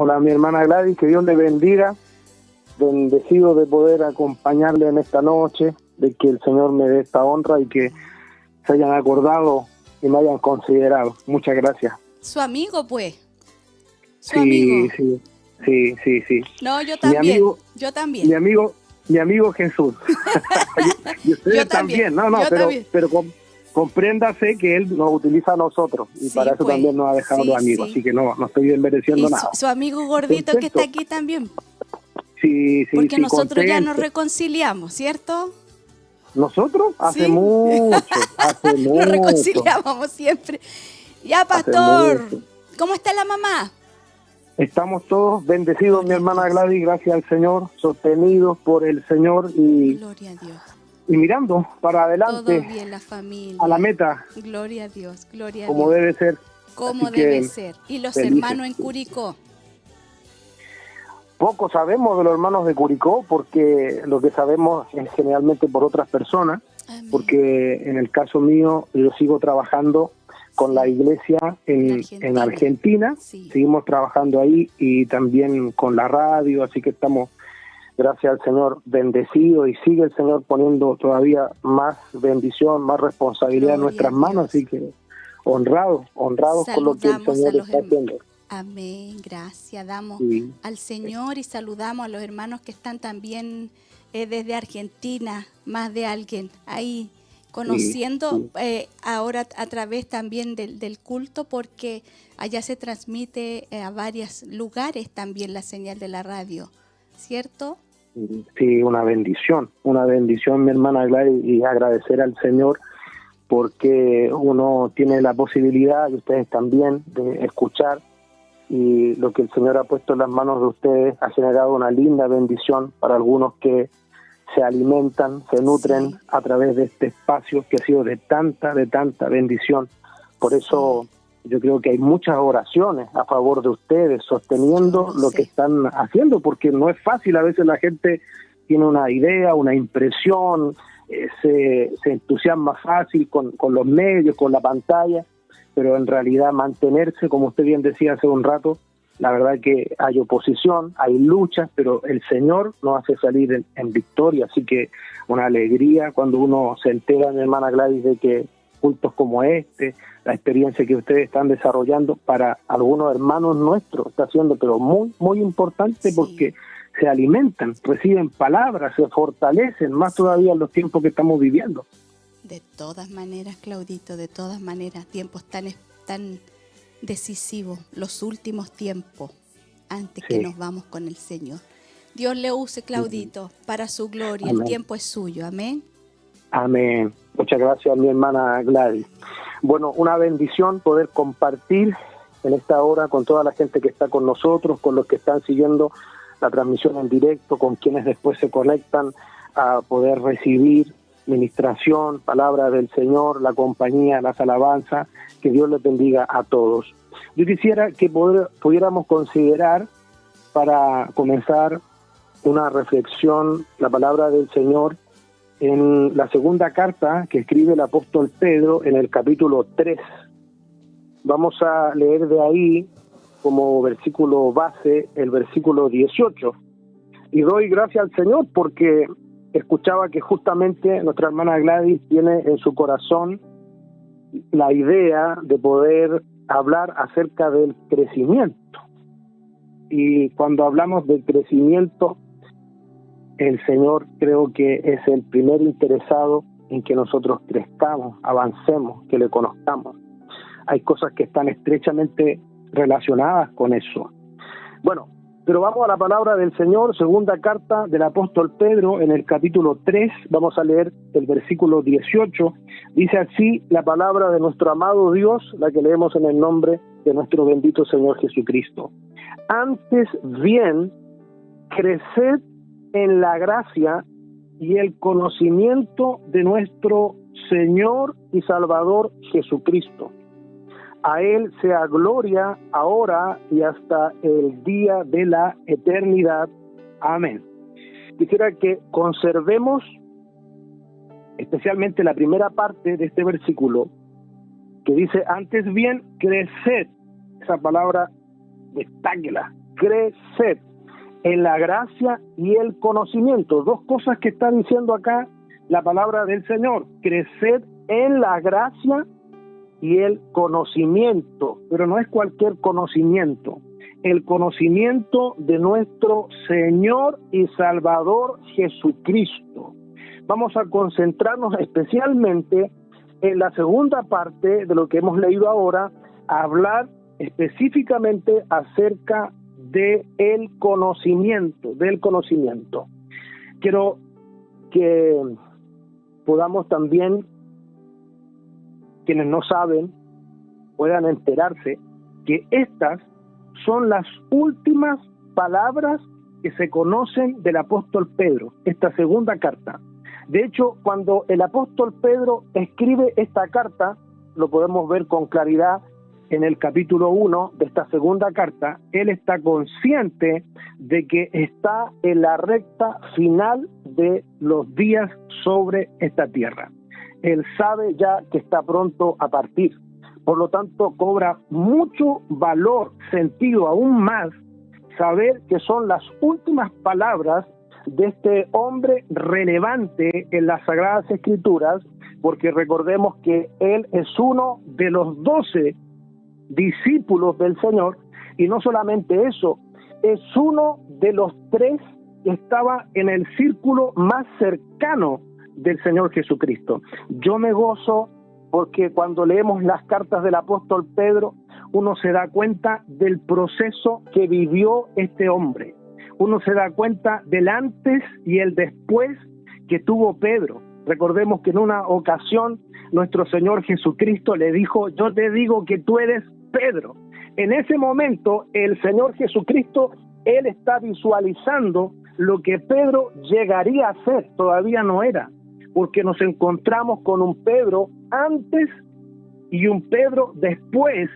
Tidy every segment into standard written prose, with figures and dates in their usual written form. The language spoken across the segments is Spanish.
Hola, mi hermana Gladys, que Dios le bendiga. Bendecido de poder acompañarle en esta noche, de que el Señor me dé esta honra y que se hayan acordado y me hayan considerado. Muchas gracias. Su amigo, pues. Su Sí, amigo. sí. No, yo también. Yo también. Mi amigo Jesús. Y ustedes Yo también. No, Yo también. pero compréndase que Él nos utiliza a nosotros y Sí, para eso pues, también nos ha dejado sí, los amigos. sí. Así que no estoy desmereciendo Y nada. su amigo gordito que Contento. está aquí también. Sí, Porque nosotros ya nos contento. reconciliamos, ¿cierto? ¿Nosotros? Hace Sí. mucho. Nos reconciliábamos siempre. Ya, Hace pastor, mucho. ¿cómo está la mamá? Estamos todos bendecidos, mi Gloria a hermana Dios. Gladys, gracias al Señor, sostenidos por el Señor y Gloria a Dios. mirando para Todo adelante bien, la familia. a la meta, Gloria a Dios, gloria a como Dios. debe ser. Como Así que debe ser. Y los felices. hermanos en Curicó. Poco sabemos de los hermanos de Curicó, porque lo que sabemos es generalmente por otras personas, Amén. porque en el caso mío yo sigo trabajando con la iglesia en Argentina, Sí. seguimos trabajando ahí y también con la radio, así que estamos, gracias al Señor, bendecidos y sigue el Señor poniendo todavía más bendición, más responsabilidad en Gloria nuestras a manos, Dios. así que honrados con lo que el Saludamos Señor a los está haciendo. Amén, gracias. Damos Sí. al Señor y saludamos a los hermanos que están también desde Argentina, más de alguien ahí conociendo ahora a través también del culto, porque allá se transmite a varios lugares también la señal de la radio, ¿cierto? Sí, una bendición, mi hermana Gladys, y agradecer al Señor porque uno tiene la posibilidad, y ustedes también, de escuchar, y lo que el Señor ha puesto en las manos de ustedes ha generado una linda bendición para algunos que se alimentan, se nutren a través de este espacio que ha sido de tanta bendición. Por eso yo creo que hay muchas oraciones a favor de ustedes, sosteniendo lo que están haciendo, porque no es fácil. A veces la gente tiene una idea, una impresión, se entusiasma fácil con los medios, con la pantalla, pero en realidad mantenerse, como usted bien decía hace un rato, la verdad que hay oposición, hay luchas, pero el Señor nos hace salir en victoria, así que una alegría cuando uno se entera, mi hermana Gladys, de que cultos como este, la experiencia que ustedes están desarrollando para algunos hermanos nuestros, está siendo pero muy importante, porque se alimentan, reciben palabras, se fortalecen, más todavía en los tiempos que estamos viviendo. De todas maneras, Claudito, de todas maneras, tiempos tan decisivos, los últimos tiempos, antes que nos vamos con el Señor. Dios le use, Claudito, para su gloria. Amén. El tiempo es suyo. Amén. Amén. Muchas gracias, mi hermana Gladys. Bueno, una bendición poder compartir en esta hora con toda la gente que está con nosotros, con los que están siguiendo la transmisión en directo, con quienes después se conectan a poder recibir ministración, palabra del Señor, la compañía, las alabanzas. Que Dios les bendiga a todos. Yo quisiera que pudiéramos considerar, para comenzar una reflexión, la palabra del Señor en la segunda carta que escribe el apóstol Pedro en el capítulo 3. Vamos a leer de ahí como versículo base el versículo 18. Y doy gracias al Señor porque escuchaba que justamente nuestra hermana Gladys tiene en su corazón la idea de poder hablar acerca del crecimiento. Y cuando hablamos del crecimiento, el Señor creo que es el primer interesado en que nosotros crezcamos, avancemos, que le conozcamos. Hay cosas que están estrechamente relacionadas con eso. Bueno, pero vamos a la palabra del Señor, segunda carta del apóstol Pedro, en el capítulo 3, vamos a leer el versículo 18, dice así la palabra de nuestro amado Dios, la que leemos en el nombre de nuestro bendito Señor Jesucristo. Antes bien, creced en la gracia y el conocimiento de nuestro Señor y Salvador Jesucristo. A Él sea gloria ahora y hasta el día de la eternidad. Amén. Quisiera que conservemos especialmente la primera parte de este versículo que dice, antes bien, creced. Esa palabra, destáquela, creced en la gracia y el conocimiento. Dos cosas que está diciendo acá la palabra del Señor. Creced en la gracia y el conocimiento, pero no es cualquier conocimiento, el conocimiento de nuestro Señor y Salvador Jesucristo. Vamos a concentrarnos especialmente en la segunda parte de lo que hemos leído ahora, a hablar específicamente acerca del conocimiento, Quiero que podamos también, quienes no saben, puedan enterarse que estas son las últimas palabras que se conocen del apóstol Pedro, esta segunda carta. De hecho, cuando el apóstol Pedro escribe esta carta, lo podemos ver con claridad en el capítulo 1 de esta segunda carta, él está consciente de que está en la recta final de los días sobre esta tierra. Él sabe ya que está pronto a partir. Por lo tanto, cobra mucho valor, sentido aún más, saber que son las últimas palabras de este hombre relevante en las Sagradas Escrituras, porque recordemos que él es uno de los 12 discípulos del Señor, y no solamente eso, es uno de los 3 que estaba en el círculo más cercano del Señor Jesucristo. Yo me gozo porque cuando leemos las cartas del apóstol Pedro, uno se da cuenta del proceso que vivió este hombre. Uno se da cuenta del antes y el después que tuvo Pedro. Recordemos que en una ocasión nuestro Señor Jesucristo le dijo: yo te digo que tú eres Pedro. En ese momento el Señor Jesucristo, él está visualizando lo que Pedro llegaría a ser, todavía no era, porque nos encontramos con un Pedro antes y un Pedro después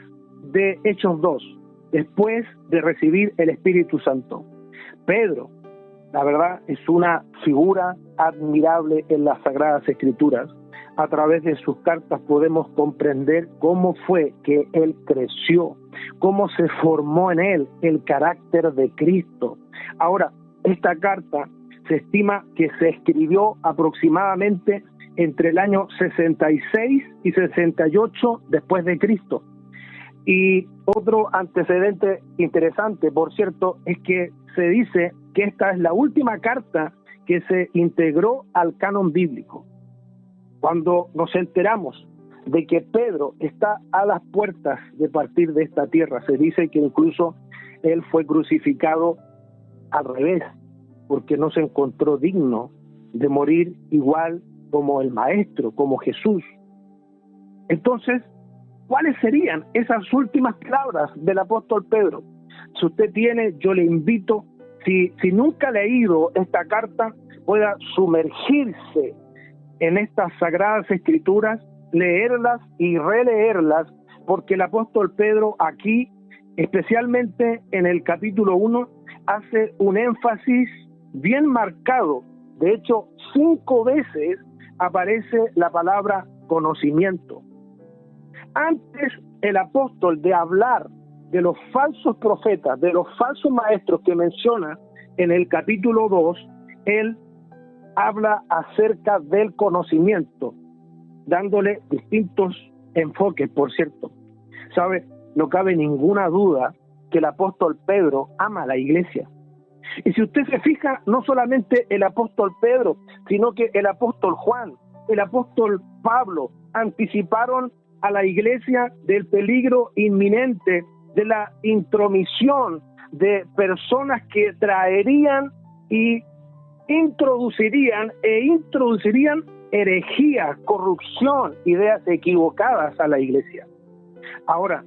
de Hechos 2, después de recibir el Espíritu Santo. Pedro, la verdad, es una figura admirable en las Sagradas Escrituras. A través de sus cartas podemos comprender cómo fue que él creció, cómo se formó en él el carácter de Cristo. Ahora, esta carta se estima que se escribió aproximadamente entre el año 66 y 68 después de Cristo. Y otro antecedente interesante, por cierto, es que se dice que esta es la última carta que se integró al canon bíblico. Cuando nos enteramos de que Pedro está a las puertas de partir de esta tierra, se dice que incluso él fue crucificado al revés, porque no se encontró digno de morir igual como el Maestro, como Jesús. Entonces, ¿cuáles serían esas últimas palabras del apóstol Pedro? Si usted tiene, yo le invito, si nunca ha leído esta carta, pueda sumergirse en estas Sagradas Escrituras, leerlas y releerlas, porque el apóstol Pedro aquí, especialmente en el capítulo 1, hace un énfasis bien marcado. De hecho, 5 veces aparece la palabra conocimiento. Antes el apóstol de hablar de los falsos profetas, de los falsos maestros que menciona en el capítulo 2, él habla acerca del conocimiento, dándole distintos enfoques, por cierto. ¿Sabe? No cabe ninguna duda que el apóstol Pedro ama a la iglesia. Y si usted se fija, no solamente el apóstol Pedro, sino que el apóstol Juan, el apóstol Pablo, anticiparon a la iglesia del peligro inminente de la intromisión de personas que traerían y introducirían herejía, corrupción, ideas equivocadas a la iglesia. Ahora,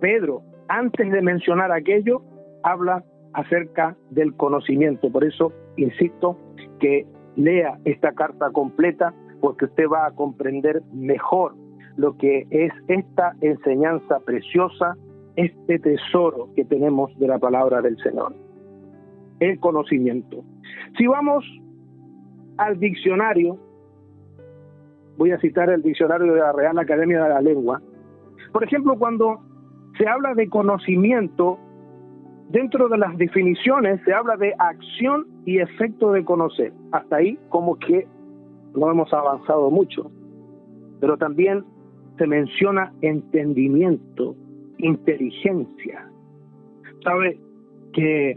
Pedro, antes de mencionar aquello, habla acerca del conocimiento. Por eso, insisto, que lea esta carta completa, porque usted va a comprender mejor lo que es esta enseñanza preciosa, este tesoro que tenemos de la palabra del Señor. El conocimiento. Si vamos al diccionario, voy a citar el diccionario de la Real Academia de la Lengua. Por ejemplo, cuando se habla de conocimiento, dentro de las definiciones se habla de acción y efecto de conocer. Hasta ahí como que no hemos avanzado mucho. Pero también se menciona entendimiento, inteligencia. ¿Sabe que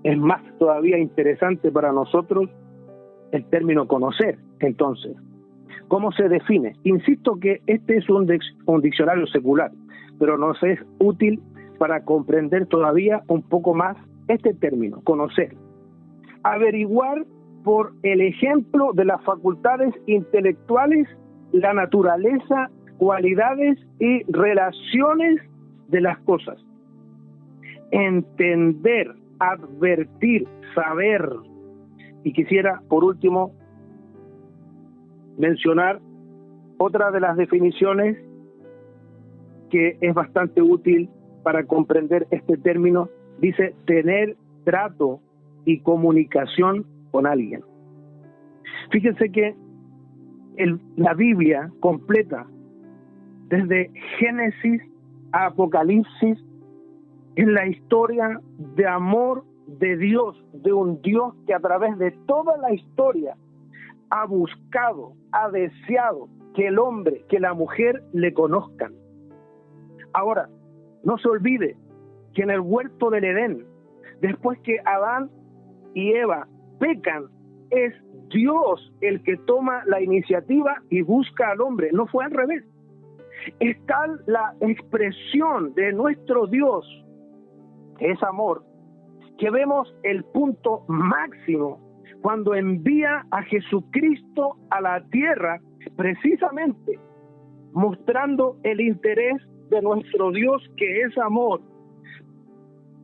es más todavía interesante para nosotros el término conocer? Entonces, ¿cómo se define? Insisto que este es un diccionario secular, pero nos es útil para comprender todavía un poco más este término, conocer. Averiguar por el ejemplo de las facultades intelectuales, la naturaleza, cualidades y relaciones de las cosas. Entender, advertir, saber. Y quisiera, por último, mencionar otra de las definiciones que es bastante útil para comprender este término. Dice tener trato y comunicación con alguien. Fíjense que la Biblia completa, desde Génesis a Apocalipsis, es la historia de amor de Dios, de un Dios que a través de toda la historia ha buscado, ha deseado que el hombre, que la mujer le conozcan. Ahora, no se olvide que en el huerto del Edén, después que Adán y Eva pecan, es Dios el que toma la iniciativa y busca al hombre, no fue al revés. Es tal la expresión de nuestro Dios, que es amor, que vemos el punto máximo cuando envía a Jesucristo a la tierra, precisamente mostrando el interés de nuestro Dios, que es amor,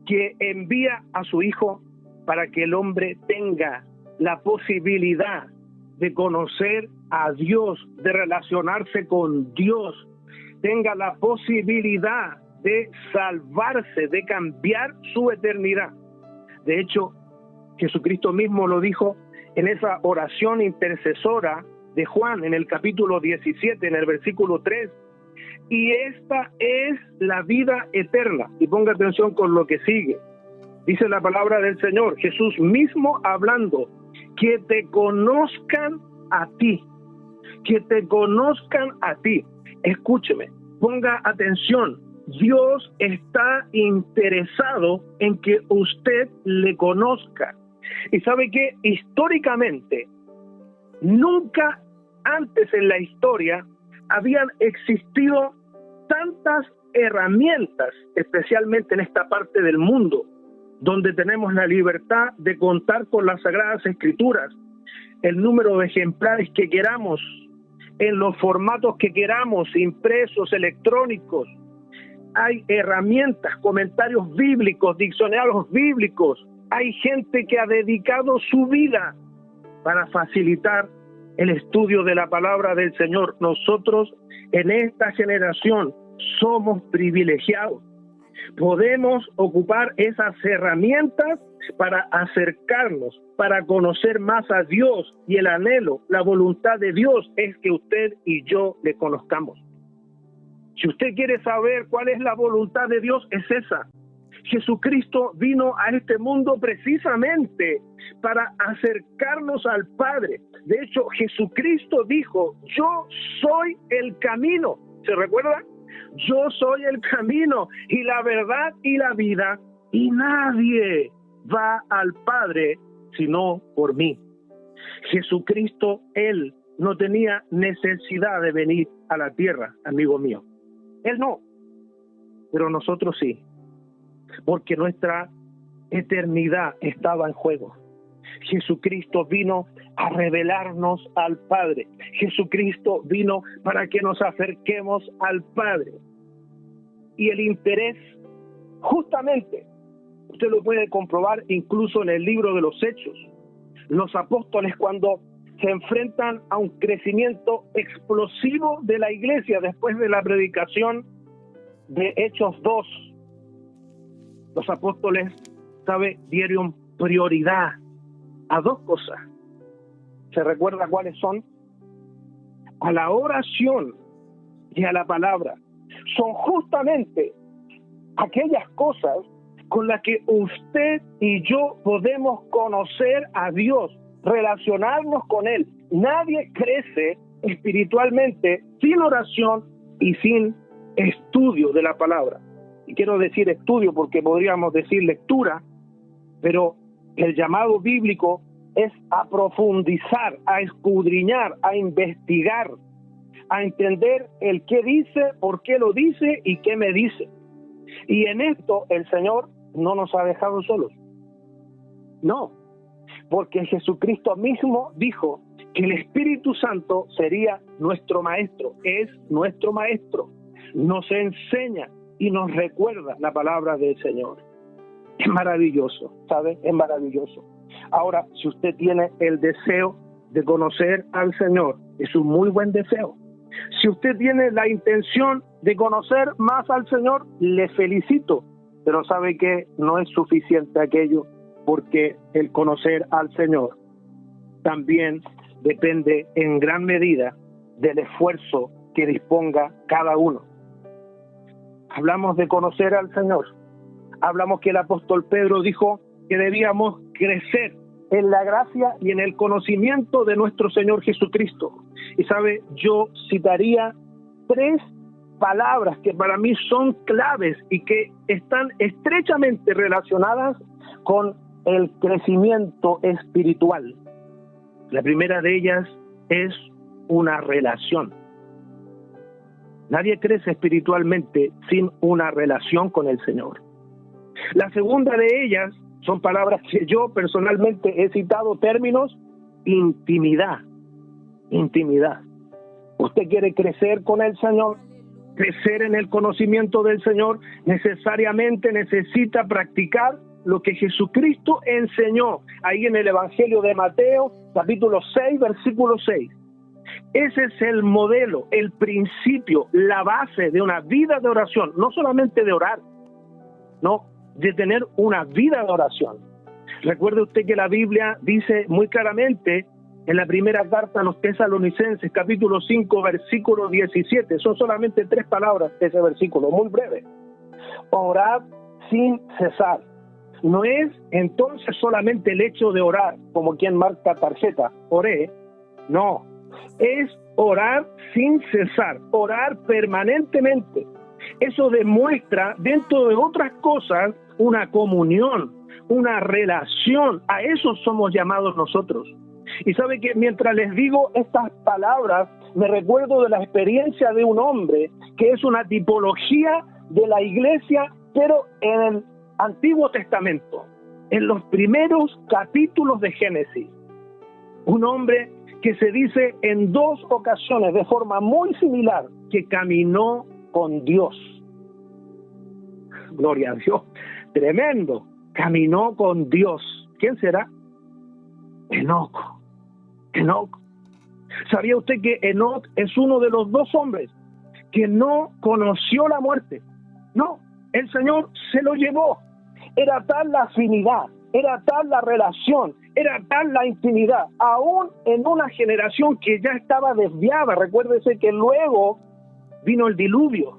que envía a su Hijo para que el hombre tenga la posibilidad de conocer a Dios, de relacionarse con Dios, tenga la posibilidad de salvarse, de cambiar su eternidad. De hecho, Jesucristo mismo lo dijo en esa oración intercesora de Juan, en el capítulo 17, en el versículo 3. Y esta es la vida eterna. Y ponga atención con lo que sigue. Dice la palabra del Señor, Jesús mismo hablando, que te conozcan a ti, que te conozcan a ti. Escúcheme, ponga atención. Dios está interesado en que usted le conozca. Y sabe que históricamente, nunca antes en la historia habían existido tantas herramientas, especialmente en esta parte del mundo, donde tenemos la libertad de contar con las Sagradas Escrituras, el número de ejemplares que queramos, en los formatos que queramos, impresos, electrónicos. Hay herramientas, comentarios bíblicos, diccionarios bíblicos. Hay gente que ha dedicado su vida para facilitar el estudio de la palabra del Señor. Nosotros en esta generación somos privilegiados. Podemos ocupar esas herramientas para acercarnos, para conocer más a Dios, y el anhelo, la voluntad de Dios es que usted y yo le conozcamos. Si usted quiere saber cuál es la voluntad de Dios, es esa. Jesucristo vino a este mundo precisamente para acercarnos al Padre. De hecho, Jesucristo dijo, yo soy el camino. ¿Se recuerda? Yo soy el camino y la verdad y la vida, y nadie va al Padre sino por mí. Jesucristo, Él no tenía necesidad de venir a la tierra, amigo mío. Él no, pero nosotros sí, porque nuestra eternidad estaba en juego. Jesucristo vino a revelarnos al Padre. Jesucristo vino para que nos acerquemos al Padre. Y el interés, justamente, usted lo puede comprobar incluso en el libro de los Hechos. Los apóstoles, cuando se enfrentan a un crecimiento explosivo de la iglesia después de la predicación de Hechos 2, los apóstoles, dieron prioridad a dos cosas. ¿Se recuerda cuáles son? A la oración y a la palabra. Son justamente aquellas cosas con la que usted y yo podemos conocer a Dios, relacionarnos con Él. Nadie crece espiritualmente sin oración y sin estudio de la palabra. Y quiero decir estudio porque podríamos decir lectura, pero el llamado bíblico es a profundizar, a escudriñar, a investigar, a entender el qué dice, por qué lo dice y qué me dice. Y en esto el Señor no nos ha dejado solos. No, porque Jesucristo mismo dijo que el Espíritu Santo sería nuestro maestro, es nuestro maestro. Nos enseña y nos recuerda la palabra del Señor. Es maravilloso, ¿sabe? Es maravilloso. Ahora, si usted tiene el deseo de conocer al Señor, es un muy buen deseo. Si usted tiene la intención de conocer más al Señor, le felicito. Pero sabe que no es suficiente aquello, porque el conocer al Señor también depende en gran medida del esfuerzo que disponga cada uno. Hablamos de conocer al Señor. Hablamos que el apóstol Pedro dijo que debíamos crecer en la gracia y en el conocimiento de nuestro Señor Jesucristo. Y sabe, yo citaría 3 palabras que para mí son claves y que están estrechamente relacionadas con el crecimiento espiritual. La primera de ellas es una relación. Nadie crece espiritualmente sin una relación con el Señor. La segunda de ellas son palabras que yo personalmente he citado, términos: intimidad. Intimidad. Usted quiere crecer con el Señor, crecer en el conocimiento del Señor, necesariamente necesita practicar lo que Jesucristo enseñó ahí en el Evangelio de Mateo, capítulo 6, versículo 6. Ese es el modelo, el principio, la base de una vida de oración, no solamente de orar, no, de tener una vida de oración. Recuerde usted que la Biblia dice muy claramente en la primera carta a los Tesalonicenses, capítulo 5, versículo 17, son solamente 3 palabras ese versículo, muy breve. Orad sin cesar. No es entonces solamente el hecho de orar, como quien marca tarjeta, oré, no, es orar sin cesar, orar permanentemente. Eso demuestra, dentro de otras cosas, una comunión, una relación. A eso somos llamados nosotros. Y sabe que mientras les digo estas palabras, me recuerdo de la experiencia de un hombre que es una tipología de la iglesia, pero en el Antiguo Testamento, en los primeros capítulos de Génesis. Un hombre que se dice en 2 ocasiones de forma muy similar que caminó con Dios. Gloria a Dios. Tremendo. Caminó con Dios. ¿Quién será? Enoc. Enoc. ¿Sabía usted que Enoc es uno de los 2 hombres que no conoció la muerte? No, el Señor se lo llevó. Era tal la afinidad, era tal la relación, era tal la intimidad, aún en una generación que ya estaba desviada. Recuérdese que luego vino el diluvio,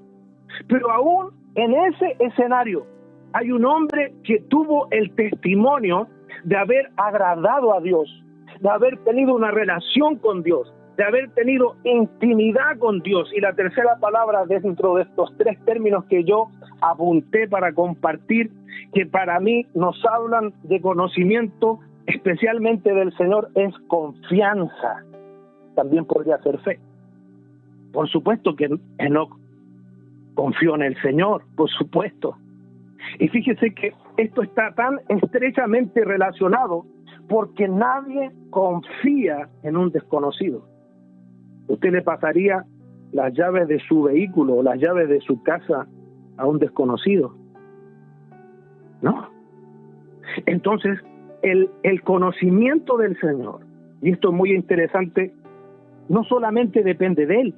pero aún en ese escenario hay un hombre que tuvo el testimonio de haber agradado a Dios, de haber tenido una relación con Dios, de haber tenido intimidad con Dios. Y la tercera palabra dentro de estos 3 términos que yo apunté para compartir, que para mí nos hablan de conocimiento, especialmente del Señor, es confianza. También podría ser fe. Por supuesto que Enoc confió en el Señor, por supuesto. Y fíjese que esto está tan estrechamente relacionado porque nadie confía en un desconocido. Usted le pasaría las llaves de su vehículo o las llaves de su casa a un desconocido. No. Entonces, el conocimiento del Señor, y esto es muy interesante, no solamente depende de Él.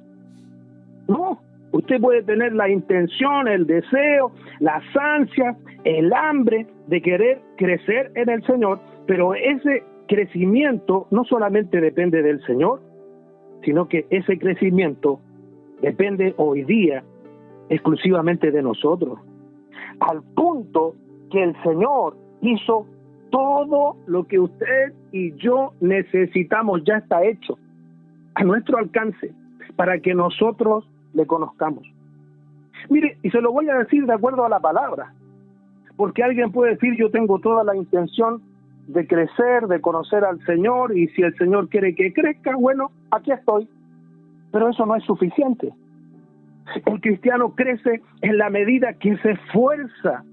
No. Usted puede tener la intención, el deseo, las ansias, el hambre de querer crecer en el Señor, pero ese crecimiento no solamente depende del Señor, sino que ese crecimiento depende hoy día exclusivamente de nosotros, al punto que el Señor hizo todo lo que usted y yo necesitamos, ya está hecho, a nuestro alcance, para que nosotros le conozcamos. Mire, y se lo voy a decir de acuerdo a la palabra, porque alguien puede decir, yo tengo toda la intención de crecer, de conocer al Señor, y si el Señor quiere que crezca, bueno, aquí estoy. Pero eso no es suficiente. El cristiano crece en la medida que se esfuerza,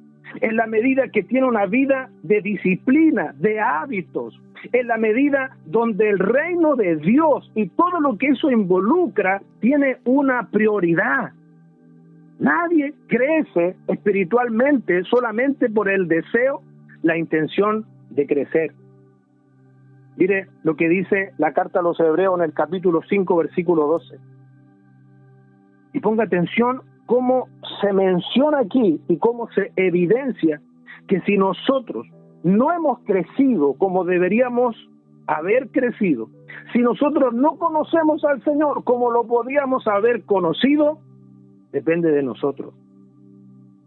en la medida que tiene una vida de disciplina, de hábitos, en la medida donde el reino de Dios y todo lo que eso involucra tiene una prioridad. Nadie crece espiritualmente solamente por el deseo, la intención de crecer. Mire lo que dice la carta a los Hebreos en el capítulo 5, versículo 12. Y ponga atención cómo se menciona aquí y cómo se evidencia que si nosotros no hemos crecido como deberíamos haber crecido, si nosotros no conocemos al Señor como lo podíamos haber conocido, depende de nosotros.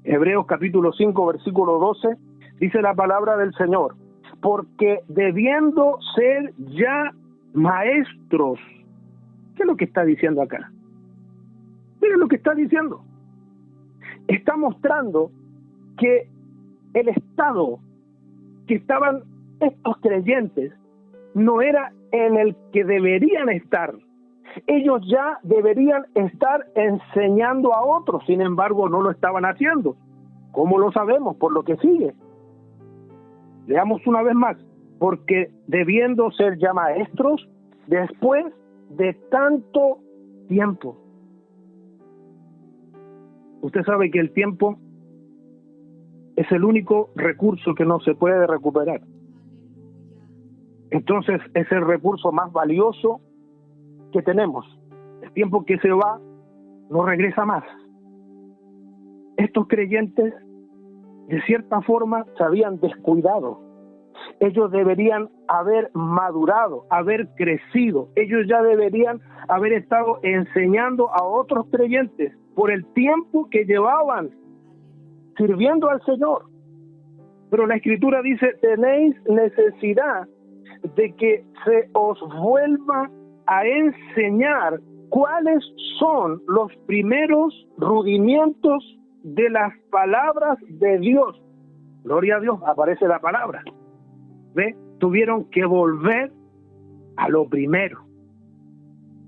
Hebreos capítulo 5, versículo 12, dice la palabra del Señor, porque debiendo ser ya maestros. ¿Qué es lo que está diciendo acá? Miren lo que está diciendo. Está mostrando que el estado que estaban estos creyentes no era en el que deberían estar. Ellos ya deberían estar enseñando a otros, sin embargo no lo estaban haciendo. ¿Cómo lo sabemos? Por lo que sigue. Leamos una vez más. Porque debiendo ser ya maestros, después de tanto tiempo. Usted sabe que el tiempo es el único recurso que no se puede recuperar. Entonces es el recurso más valioso que tenemos. El tiempo que se va no regresa más. Estos creyentes de cierta forma se habían descuidado. Ellos deberían haber madurado, haber crecido. Ellos ya deberían haber estado enseñando a otros creyentes por el tiempo que llevaban sirviendo al Señor. Pero la Escritura dice, tenéis necesidad de que se os vuelva a enseñar cuáles son los primeros rudimientos de las palabras de Dios. Gloria a Dios, aparece la palabra. ¿Ve? Tuvieron que volver a lo primero,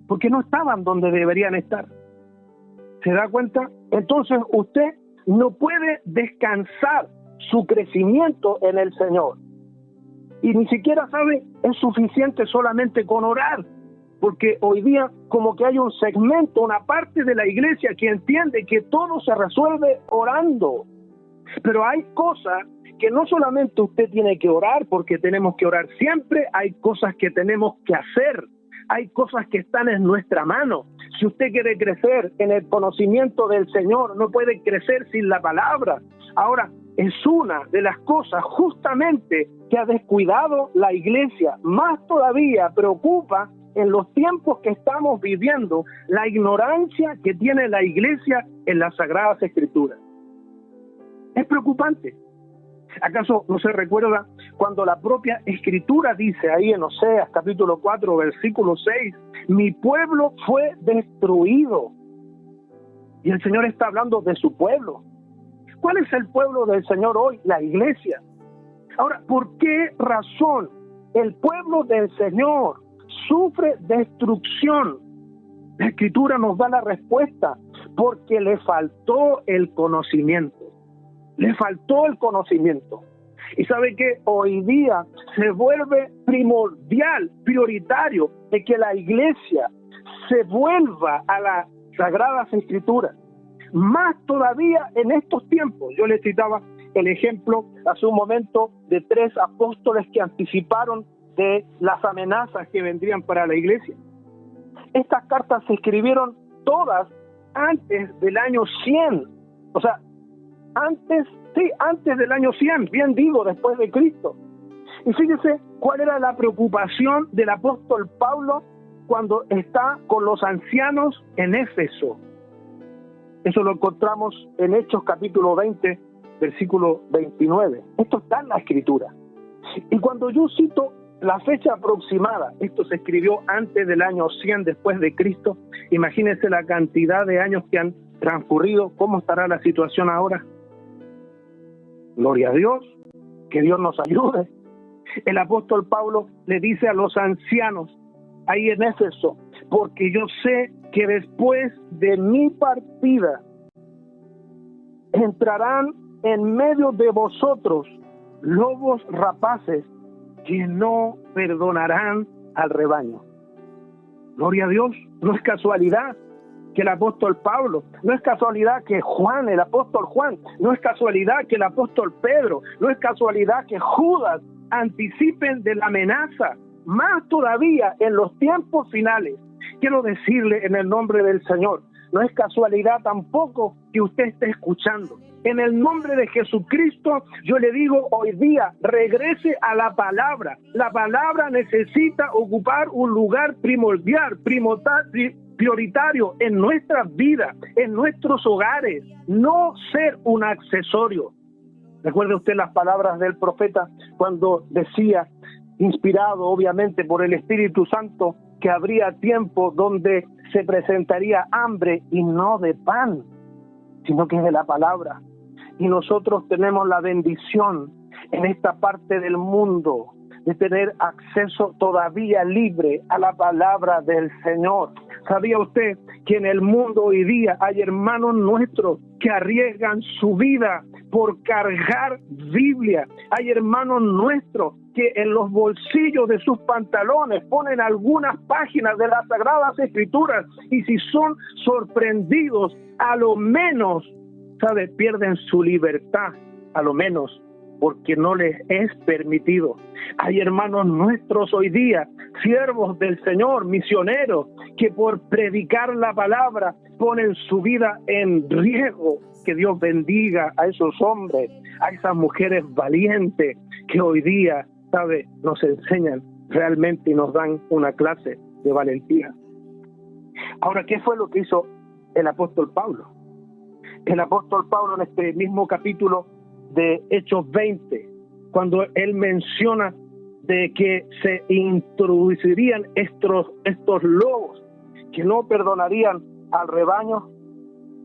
porque no estaban donde deberían estar. ¿Se da cuenta? Entonces usted no puede descansar su crecimiento en el Señor. Y ni siquiera sabe, es suficiente solamente con orar, porque hoy día como que hay un segmento, una parte de la iglesia que entiende que todo se resuelve orando. Pero hay cosas que no solamente usted tiene que orar, porque tenemos que orar siempre, hay cosas que tenemos que hacer, hay cosas que están en nuestra mano. Si usted quiere crecer en el conocimiento del Señor, no puede crecer sin la palabra. Ahora, es una de las cosas justamente que ha descuidado la iglesia. Más todavía preocupa en los tiempos que estamos viviendo la ignorancia que tiene la iglesia en las Sagradas Escrituras. Es preocupante. ¿Acaso no se recuerda cuando la propia Escritura dice ahí en Oseas capítulo 4 versículo 6, mi pueblo fue destruido? Y el Señor está hablando de su pueblo. ¿Cuál es el pueblo del Señor hoy? La iglesia. Ahora, ¿por qué razón el pueblo del Señor sufre destrucción? La Escritura nos da la respuesta, porque le faltó el conocimiento. Le faltó el conocimiento. Y sabe que hoy día se vuelve primordial, prioritario, de que la iglesia se vuelva a las Sagradas Escrituras. Más todavía en estos tiempos. Yo le citaba el ejemplo hace un momento de 3 apóstoles que anticiparon de las amenazas que vendrían para la iglesia. Estas cartas se escribieron todas antes del año 100. O sea, antes del año 100, bien digo, después de Cristo. Y fíjese cuál era la preocupación del apóstol Pablo cuando está con los ancianos en Éfeso. Eso lo encontramos en Hechos capítulo 20, versículo 29. Esto está en la Escritura. Y cuando yo cito la fecha aproximada, esto se escribió antes del año 100 después de Cristo, imagínense la cantidad de años que han transcurrido, ¿cómo estará la situación ahora? Gloria a Dios, que Dios nos ayude. El apóstol Pablo le dice a los ancianos ahí en Éfeso, porque yo sé que después de mi partida entrarán en medio de vosotros lobos rapaces que no perdonarán al rebaño. Gloria a Dios, no es casualidad que el apóstol Pablo, no es casualidad que Juan, el apóstol Juan, no es casualidad que el apóstol Pedro, no es casualidad que Judas anticipen de la amenaza, más todavía en los tiempos finales. Quiero decirle en el nombre del Señor, no es casualidad tampoco que usted esté escuchando. En el nombre de Jesucristo, yo le digo hoy día, regrese a la palabra. La palabra necesita ocupar un lugar primordial, prioritario en nuestras vidas, en nuestros hogares, no ser un accesorio. Recuerde usted las palabras del profeta cuando decía, inspirado obviamente por el Espíritu Santo, que habría tiempo donde se presentaría hambre y no de pan, sino que de la palabra. Y nosotros tenemos la bendición en esta parte del mundo de tener acceso todavía libre a la palabra del Señor. ¿Sabía usted que en el mundo hoy día hay hermanos nuestros que arriesgan su vida por cargar Biblia? Hay hermanos nuestros que en los bolsillos de sus pantalones ponen algunas páginas de las Sagradas Escrituras y si son sorprendidos, a lo menos, ¿sabe?, pierden su libertad, a lo menos, porque no les es permitido. Hay hermanos nuestros hoy día, siervos del Señor, misioneros, que por predicar la palabra ponen su vida en riesgo. Que Dios bendiga a esos hombres, a esas mujeres valientes que hoy día, ¿sabe?, nos enseñan realmente y nos dan una clase de valentía. Ahora, ¿qué fue lo que hizo el apóstol Pablo? El apóstol Pablo en este mismo capítulo de Hechos 20, cuando él menciona de que se introducirían estos lobos que no perdonarían al rebaño,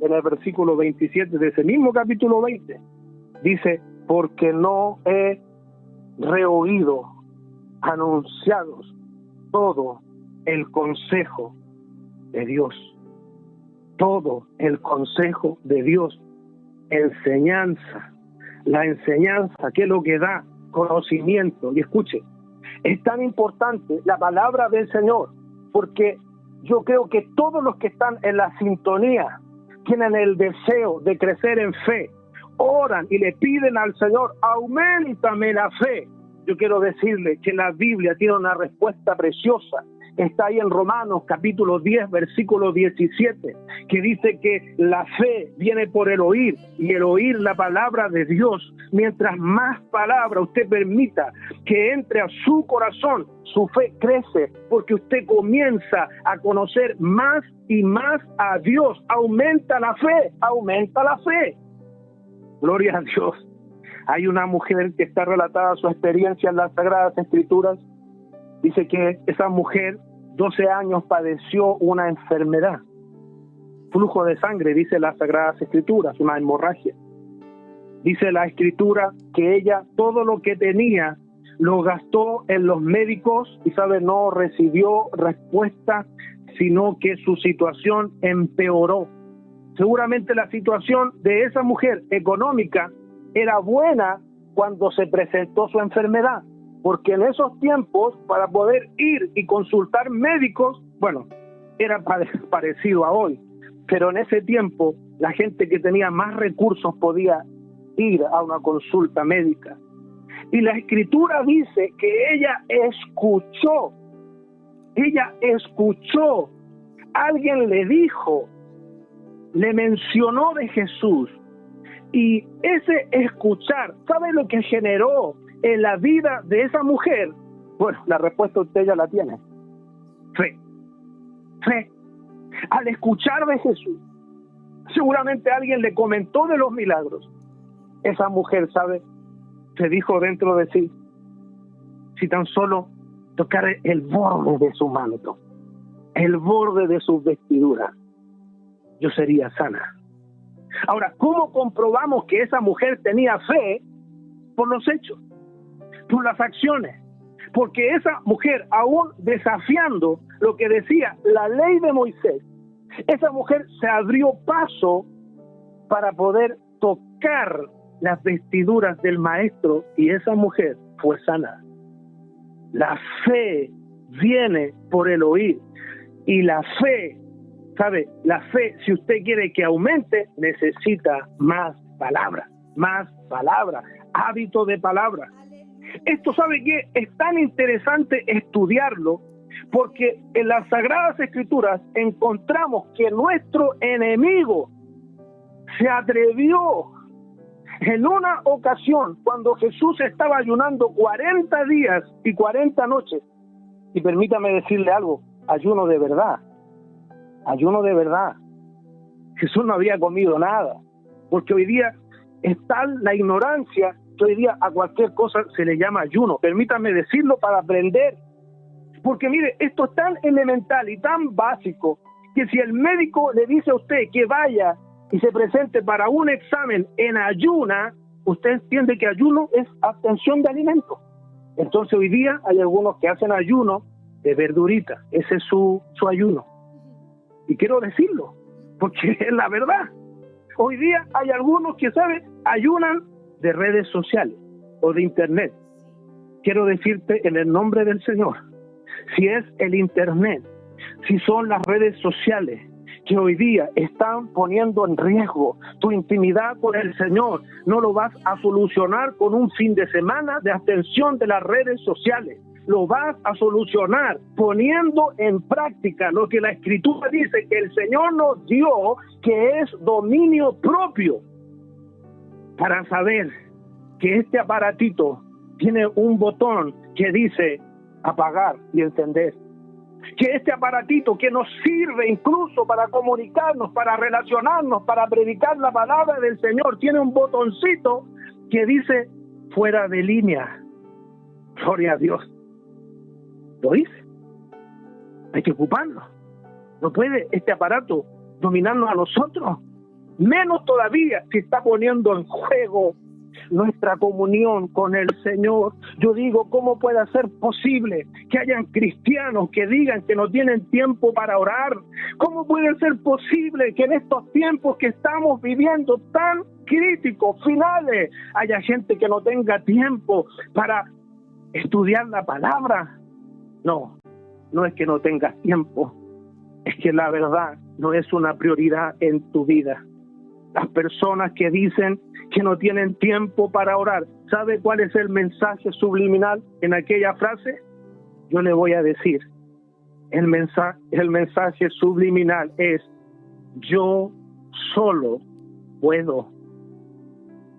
en el versículo 27 de ese mismo capítulo 20, dice, porque no he reoído anunciados todo el consejo de Dios. Todo el consejo de Dios, enseñanza, la enseñanza, que es lo que da conocimiento. Y escuche, es tan importante la palabra del Señor, porque yo creo que todos los que están en la sintonía tienen el deseo de crecer en fe, oran y le piden al Señor, auméntame la fe. Yo quiero decirle que la Biblia tiene una respuesta preciosa. Está ahí en Romanos capítulo 10, versículo 17, que dice que la fe viene por el oír y el oír la palabra de Dios. Mientras más palabra usted permita que entre a su corazón, su fe crece porque usted comienza a conocer más y más a Dios. Aumenta la fe, aumenta la fe. Gloria a Dios. Hay una mujer que está relatada su experiencia en las Sagradas Escrituras. Dice que esa mujer 12 años padeció una enfermedad, flujo de sangre, dice las Sagradas Escrituras, una hemorragia. Dice la Escritura que ella todo lo que tenía lo gastó en los médicos y, ¿sabe?, no recibió respuesta, sino que su situación empeoró. Seguramente la situación de esa mujer económica era buena cuando se presentó su enfermedad, porque en esos tiempos, para poder ir y consultar médicos, bueno, era parecido a hoy, pero en ese tiempo la gente que tenía más recursos podía ir a una consulta médica. Y la Escritura dice que ella escuchó, alguien le dijo, le mencionó de Jesús, y ese escuchar, ¿sabe lo que generó en la vida de esa mujer? Bueno, la respuesta usted ya la tiene. Fe. Al escuchar de Jesús, seguramente alguien le comentó de los milagros. Esa mujer, ¿sabe? Se dijo dentro de sí, si tan solo tocara el borde de su manto, el borde de sus vestiduras, yo sería sana. Ahora, ¿cómo comprobamos que esa mujer tenía fe? Por los hechos, por las acciones. Porque esa mujer, aún desafiando lo que decía la ley de Moisés, esa mujer se abrió paso para poder tocar las vestiduras del maestro, y esa mujer fue sana. La fe viene por el oír, y la fe, ¿sabe? La fe, si usted quiere que aumente, necesita más palabra, hábito de palabra. Esto, ¿sabe qué? Es tan interesante estudiarlo, porque en las Sagradas Escrituras encontramos que nuestro enemigo se atrevió en una ocasión, cuando Jesús estaba ayunando 40 días y 40 noches, y permítame decirle algo, ayuno de verdad. Jesús no había comido nada, porque hoy día es tal la ignorancia que hoy día a cualquier cosa se le llama ayuno. Permítame decirlo para aprender, porque mire, esto es tan elemental y tan básico, que si el médico le dice a usted que vaya y se presente para un examen en ayuna, usted entiende que ayuno es abstención de alimentos. Entonces hoy día hay algunos que hacen ayuno de verdurita, ese es su ayuno. Y quiero decirlo, porque es la verdad. Hoy día hay algunos que, ¿sabe?, ayunan de redes sociales o de internet. Quiero decirte en el nombre del Señor, si es el internet, si son las redes sociales que hoy día están poniendo en riesgo tu intimidad con el Señor, no lo vas a solucionar con un fin de semana de abstención de las redes sociales. Lo vas a solucionar poniendo en práctica lo que la Escritura dice que el Señor nos dio, que es dominio propio, para saber que este aparatito tiene un botón que dice apagar y encender. Que este aparatito que nos sirve incluso para comunicarnos, para relacionarnos, para predicar la palabra del Señor, tiene un botoncito que dice fuera de línea. Gloria a Dios. Lo dice. Hay que ocuparlo. No puede este aparato dominarnos a nosotros. Menos todavía si está poniendo en juego nuestra comunión con el Señor. Yo digo, ¿cómo puede ser posible que hayan cristianos que digan que no tienen tiempo para orar? ¿Cómo puede ser posible que en estos tiempos que estamos viviendo tan críticos, finales, haya gente que no tenga tiempo para estudiar la palabra? No, no es que no tengas tiempo, es que la verdad no es una prioridad en tu vida. Las personas que dicen que no tienen tiempo para orar, ¿sabe cuál es el mensaje subliminal en aquella frase? Yo le voy a decir, el mensaje subliminal es: yo solo puedo.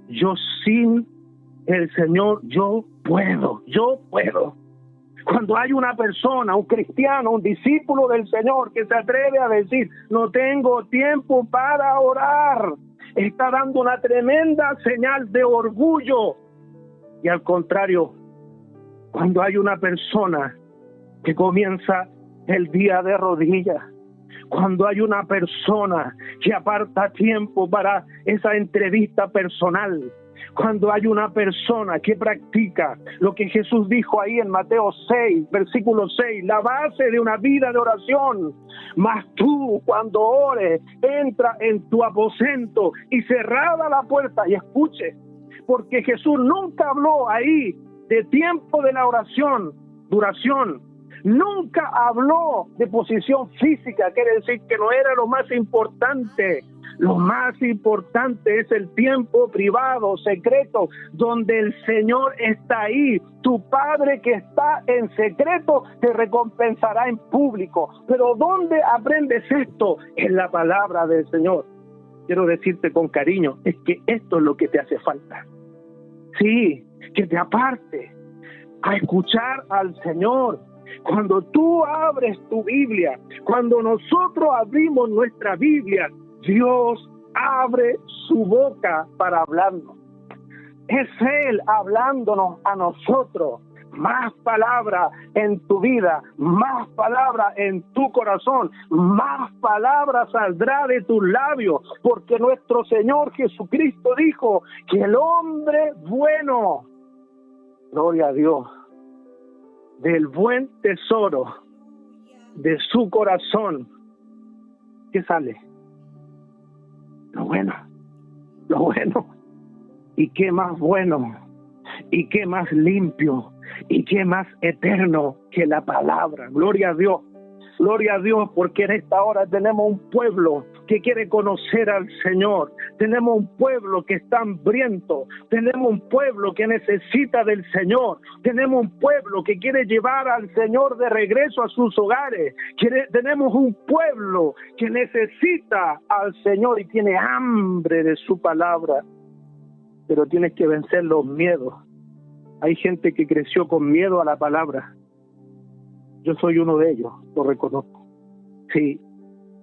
Yo sin el Señor, yo puedo. Cuando hay una persona, un cristiano, un discípulo del Señor que se atreve a decir, no tengo tiempo para orar, está dando una tremenda señal de orgullo. Y al contrario, cuando hay una persona que comienza el día de rodillas, cuando hay una persona que aparta tiempo para esa entrevista personal, cuando hay una persona que practica lo que Jesús dijo ahí en Mateo 6, versículo 6, la base de una vida de oración. Mas tú, cuando ores, entra en tu aposento y cerrada la puerta y escuche, porque Jesús nunca habló ahí de tiempo de la oración, duración. Nunca habló de posición física, quiere decir que no era lo más importante. Lo más importante es el tiempo privado, secreto, donde el Señor está ahí. Tu Padre que está en secreto te recompensará en público. Pero ¿dónde aprendes esto? En la palabra del Señor. Quiero decirte con cariño, es que esto es lo que te hace falta. Sí, que te aparte a escuchar al Señor. Cuando tú abres tu Biblia, cuando nosotros abrimos nuestra Biblia, Dios abre su boca para hablarnos. Es Él hablándonos a nosotros. Más palabra en tu vida, más palabra en tu corazón, más palabra saldrá de tus labios, porque nuestro Señor Jesucristo dijo que el hombre bueno, gloria a Dios, del buen tesoro de su corazón, ¿qué sale? Lo bueno, lo bueno. ¿Y qué más bueno? ¿Y qué más limpio? ¿Y qué más eterno que la palabra? Gloria a Dios. Gloria a Dios, porque en esta hora tenemos un pueblo que quiere conocer al Señor. Tenemos un pueblo que está hambriento. Tenemos un pueblo que necesita del Señor. Tenemos un pueblo que quiere llevar al Señor de regreso a sus hogares. Tenemos un pueblo que necesita al Señor y tiene hambre de su palabra. Pero tienes que vencer los miedos. Hay gente que creció con miedo a la palabra. Yo soy uno de ellos, lo reconozco. Sí,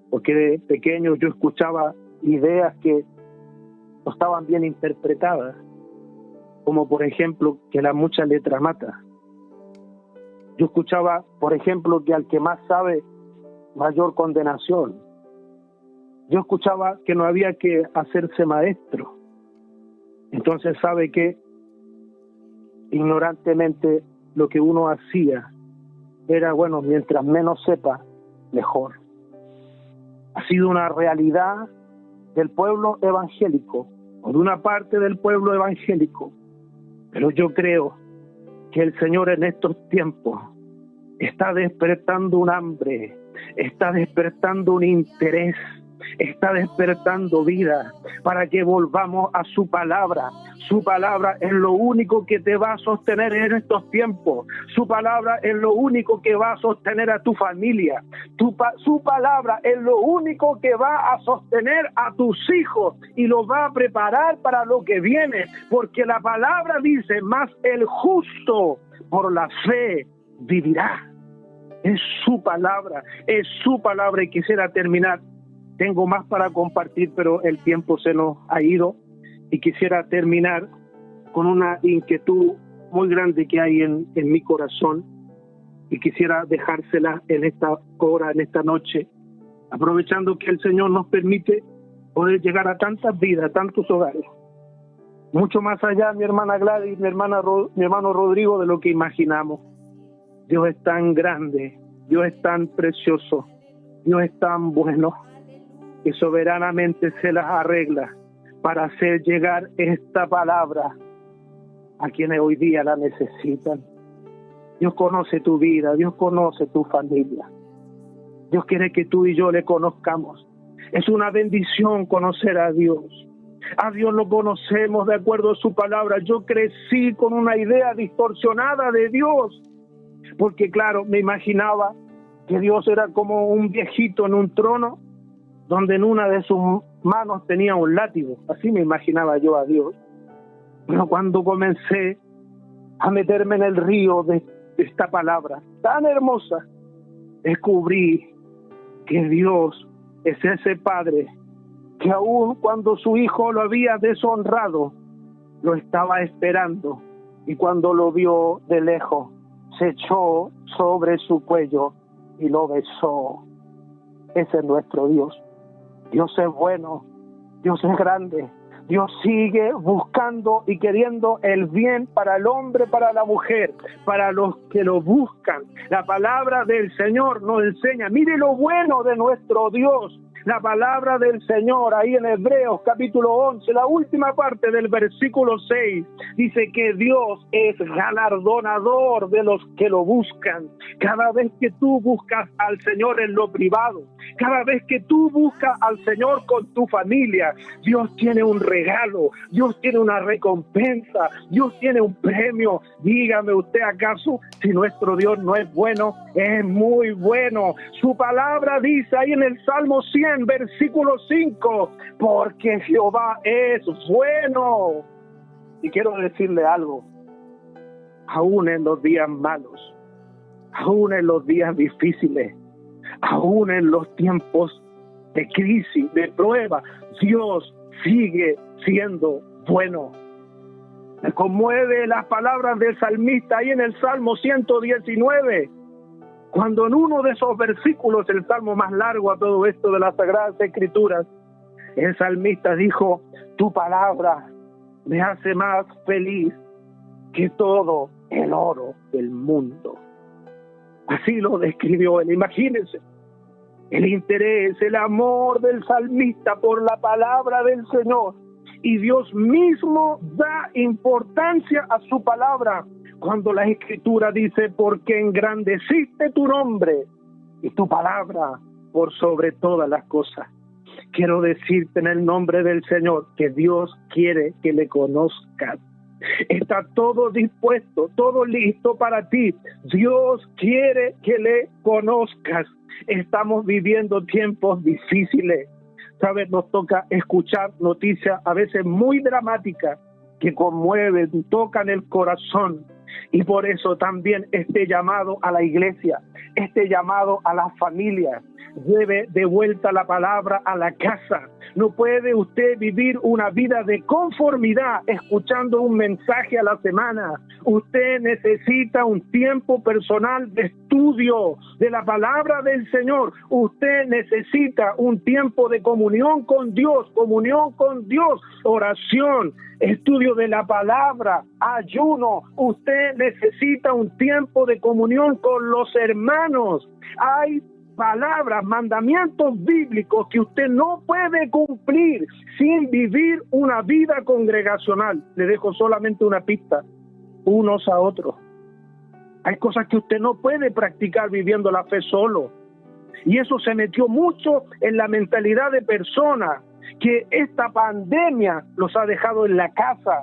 porque de pequeño yo escuchaba ideas que no estaban bien interpretadas, como por ejemplo que la mucha letra mata. Yo escuchaba, por ejemplo, que al que más sabe, mayor condenación. Yo escuchaba que no había que hacerse maestro. Entonces, ¿sabe qué? Ignorantemente lo que uno hacía era, bueno, mientras menos sepa, mejor. Ha sido una realidad del pueblo evangélico, o de una parte del pueblo evangélico. Pero yo creo que el Señor en estos tiempos está despertando un hambre, está despertando un interés, está despertando vida para que volvamos a su palabra. Su palabra es lo único que te va a sostener en estos tiempos. Su palabra es lo único que va a sostener a tu familia. Su palabra es lo único que va a sostener a tus hijos y los va a preparar para lo que viene. Porque la palabra dice, más el justo por la fe vivirá. Es su palabra y quisiera terminar. Tengo más para compartir, pero el tiempo se nos ha ido y quisiera terminar con una inquietud muy grande que hay en mi corazón y quisiera dejársela en esta hora, en esta noche, aprovechando que el Señor nos permite poder llegar a tantas vidas, a tantos hogares. Mucho más allá, mi hermana Gladys, mi hermano Rodrigo, de lo que imaginamos. Dios es tan grande, Dios es tan precioso, Dios es tan bueno, que soberanamente se las arregla para hacer llegar esta palabra a quienes hoy día la necesitan. Dios conoce tu vida, Dios conoce tu familia. Dios quiere que tú y yo le conozcamos. Es una bendición conocer a Dios. A Dios lo conocemos de acuerdo a su palabra. Yo crecí con una idea distorsionada de Dios, porque claro, me imaginaba que Dios era como un viejito en un trono, donde en una de sus manos tenía un látigo. Así me imaginaba yo a Dios. Pero cuando comencé a meterme en el río de esta palabra tan hermosa, descubrí que Dios es ese Padre que aún cuando su hijo lo había deshonrado, lo estaba esperando, y cuando lo vio de lejos, se echó sobre su cuello y lo besó. Ese es nuestro Dios. Dios es bueno, Dios es grande, Dios sigue buscando y queriendo el bien para el hombre, para la mujer, para los que lo buscan. La palabra del Señor nos enseña, mire lo bueno de nuestro Dios. La palabra del Señor, ahí en Hebreos capítulo 11, la última parte del versículo 6, dice que Dios es galardonador de los que lo buscan. Cada vez que tú buscas al Señor en lo privado, cada vez que tú buscas al Señor con tu familia, Dios tiene un regalo, Dios tiene una recompensa, Dios tiene un premio. Dígame usted acaso si nuestro Dios no es bueno. Es muy bueno. Su palabra dice ahí en el Salmo 100, versículo 5, porque Jehová es bueno. Y quiero decirle algo, aún en los días malos, aún en los días difíciles, aún en los tiempos de crisis, de prueba, Dios sigue siendo bueno. Me conmueve las palabras del salmista ahí en el Salmo 119, cuando en uno de esos versículos, el salmo más largo a todo esto de las Sagradas Escrituras, el salmista dijo: tu palabra me hace más feliz que todo el oro del mundo. Así lo describió él. Imagínense el interés, el amor del salmista por la palabra del Señor. Y Dios mismo da importancia a su palabra cuando la Escritura dice: porque engrandeciste tu nombre y tu palabra por sobre todas las cosas. Quiero decirte en el nombre del Señor que Dios quiere que le conozcas. Está todo dispuesto, todo listo para ti. Dios quiere que le conozcas. Estamos viviendo tiempos difíciles. ¿Sabes? Nos toca escuchar noticias a veces muy dramáticas que conmueven, tocan el corazón. Y por eso también este llamado a la iglesia, este llamado a las familias, lleve de vuelta la palabra a la casa. No puede usted vivir una vida de conformidad escuchando un mensaje a la semana. Usted necesita un tiempo personal de estudio de la palabra del Señor. Usted necesita un tiempo de comunión con Dios, oración, estudio de la palabra, ayuno. Usted necesita un tiempo de comunión con los hermanos. Hay palabras, mandamientos bíblicos que usted no puede cumplir sin vivir una vida congregacional. Le dejo solamente una pista: unos a otros. Hay cosas que usted no puede practicar viviendo la fe solo. Y eso se metió mucho en la mentalidad de personas que esta pandemia los ha dejado en la casa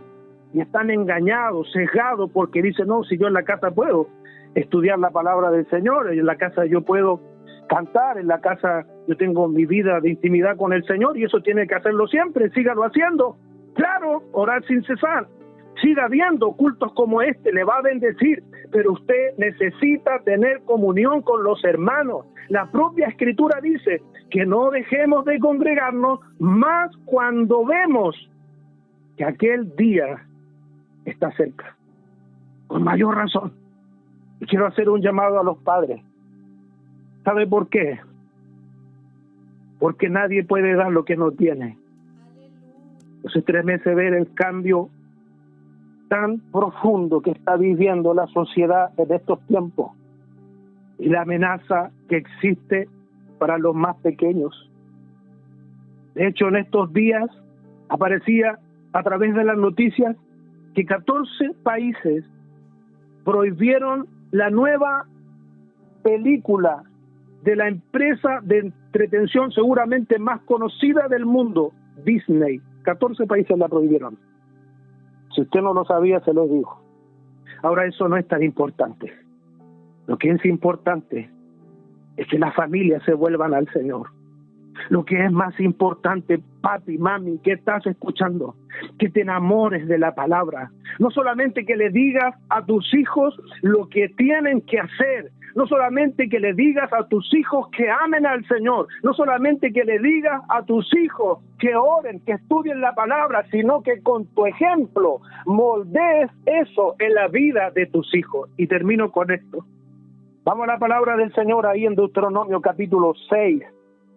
y están engañados, sesgados, porque dicen: no, si yo en la casa puedo estudiar la palabra del Señor, en la casa yo puedo cantar, en la casa yo tengo mi vida de intimidad con el Señor y eso tiene que hacerlo siempre, sígalo haciendo. Claro, orar sin cesar, siga viendo cultos como este, le va a bendecir, pero usted necesita tener comunión con los hermanos. La propia Escritura dice que no dejemos de congregarnos más cuando vemos que aquel día está cerca. Con mayor razón. Y quiero hacer un llamado a los padres. ¿Sabe por qué? Porque nadie puede dar lo que no tiene. Se estremece ver el cambio tan profundo que está viviendo la sociedad en estos tiempos y la amenaza que existe para los más pequeños. De hecho, en estos días aparecía a través de las noticias que 14 países prohibieron la nueva película de la empresa de entretención seguramente más conocida del mundo, Disney. 14 países la prohibieron. Si usted no lo sabía, se lo digo. Ahora, eso no es tan importante. Lo que es importante es que las familias se vuelvan al Señor. Lo que es más importante, papi, mami, ¿qué estás escuchando? Que te enamores de la palabra. No solamente que le digas a tus hijos lo que tienen que hacer. No solamente que le digas a tus hijos que amen al Señor. No solamente que le digas a tus hijos que oren, que estudien la palabra, sino que con tu ejemplo moldees eso en la vida de tus hijos. Y termino con esto. Vamos a la palabra del Señor ahí en Deuteronomio capítulo 6.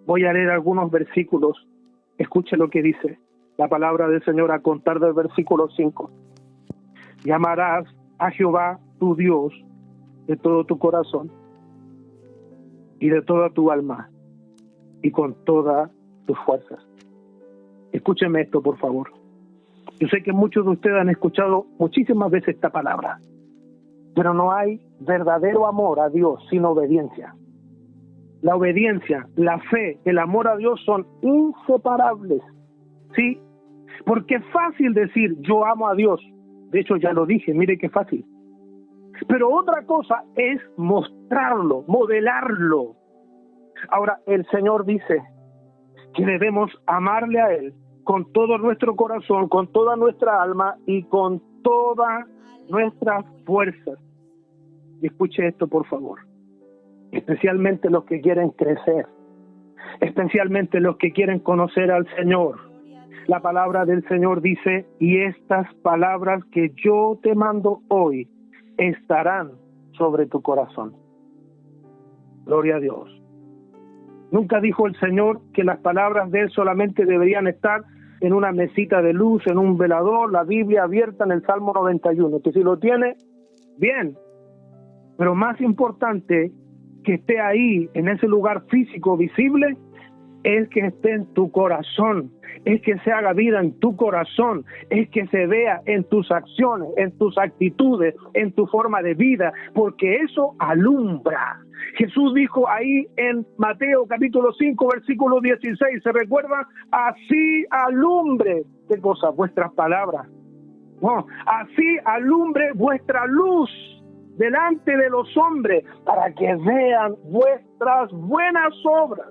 Voy a leer algunos versículos. Escuche lo que dice la palabra del Señor a contar del versículo 5. Y amarás a Jehová tu Dios de todo tu corazón y de toda tu alma y con todas tus fuerzas. Escúcheme esto, por favor. Yo sé que muchos de ustedes han escuchado muchísimas veces esta palabra, pero no hay verdadero amor a Dios sin obediencia. La obediencia, la fe, el amor a Dios son inseparables. ¿Sí? Porque es fácil decir yo amo a Dios. De hecho, ya lo dije, mire qué fácil. Pero otra cosa es mostrarlo, modelarlo. Ahora, el Señor dice que debemos amarle a Él con todo nuestro corazón, con toda nuestra alma y con todas nuestras fuerzas. Y escuche esto, por favor. Especialmente los que quieren crecer, especialmente los que quieren conocer al Señor. La palabra del Señor dice, y estas palabras que yo te mando hoy estarán sobre tu corazón. Gloria a Dios. Nunca dijo el Señor que las palabras de Él solamente deberían estar en una mesita de luz, en un velador, la Biblia abierta en el Salmo 91, que si lo tiene, bien. Pero más importante que esté ahí, en ese lugar físico visible, es que esté en tu corazón, es que se haga vida en tu corazón, es que se vea en tus acciones, en tus actitudes, en tu forma de vida, porque eso alumbra. Jesús dijo ahí en Mateo capítulo 5, versículo 16, ¿se recuerda? Así alumbre, ¿qué cosa? Vuestras palabras. No, así alumbre vuestra luz delante de los hombres, para que vean vuestras buenas obras.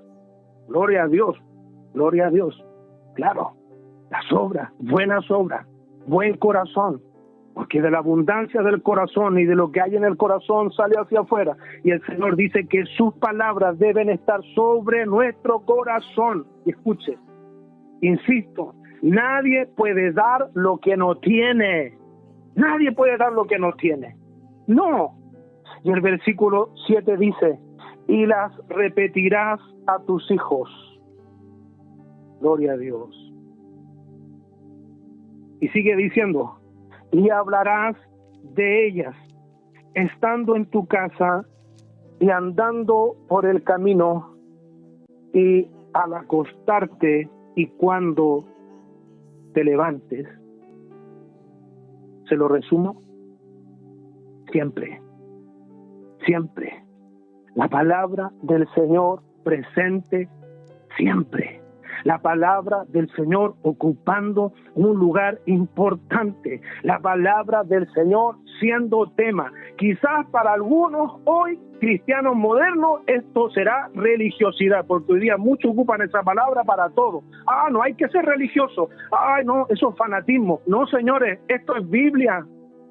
Gloria a Dios, gloria a Dios. Claro, las obras, buenas obras, buen corazón, porque de la abundancia del corazón y de lo que hay en el corazón sale hacia afuera. Y el Señor dice que sus palabras deben estar sobre nuestro corazón. Y escuche, insisto, nadie puede dar lo que no tiene. Nadie puede dar lo que no tiene. No. Y el versículo 7 dice, y las repetirás a tus hijos. Gloria a Dios. Y sigue diciendo, y hablarás de ellas, estando en tu casa y andando por el camino y al acostarte y cuando te levantes. ¿Se lo resumo? Siempre, siempre. La palabra del Señor presente siempre. La palabra del Señor ocupando un lugar importante. La palabra del Señor siendo tema. Quizás para algunos hoy, cristianos modernos, esto será religiosidad, porque hoy día muchos ocupan esa palabra para todo. No hay que ser religioso. No, eso es fanatismo. No, señores, esto es Biblia.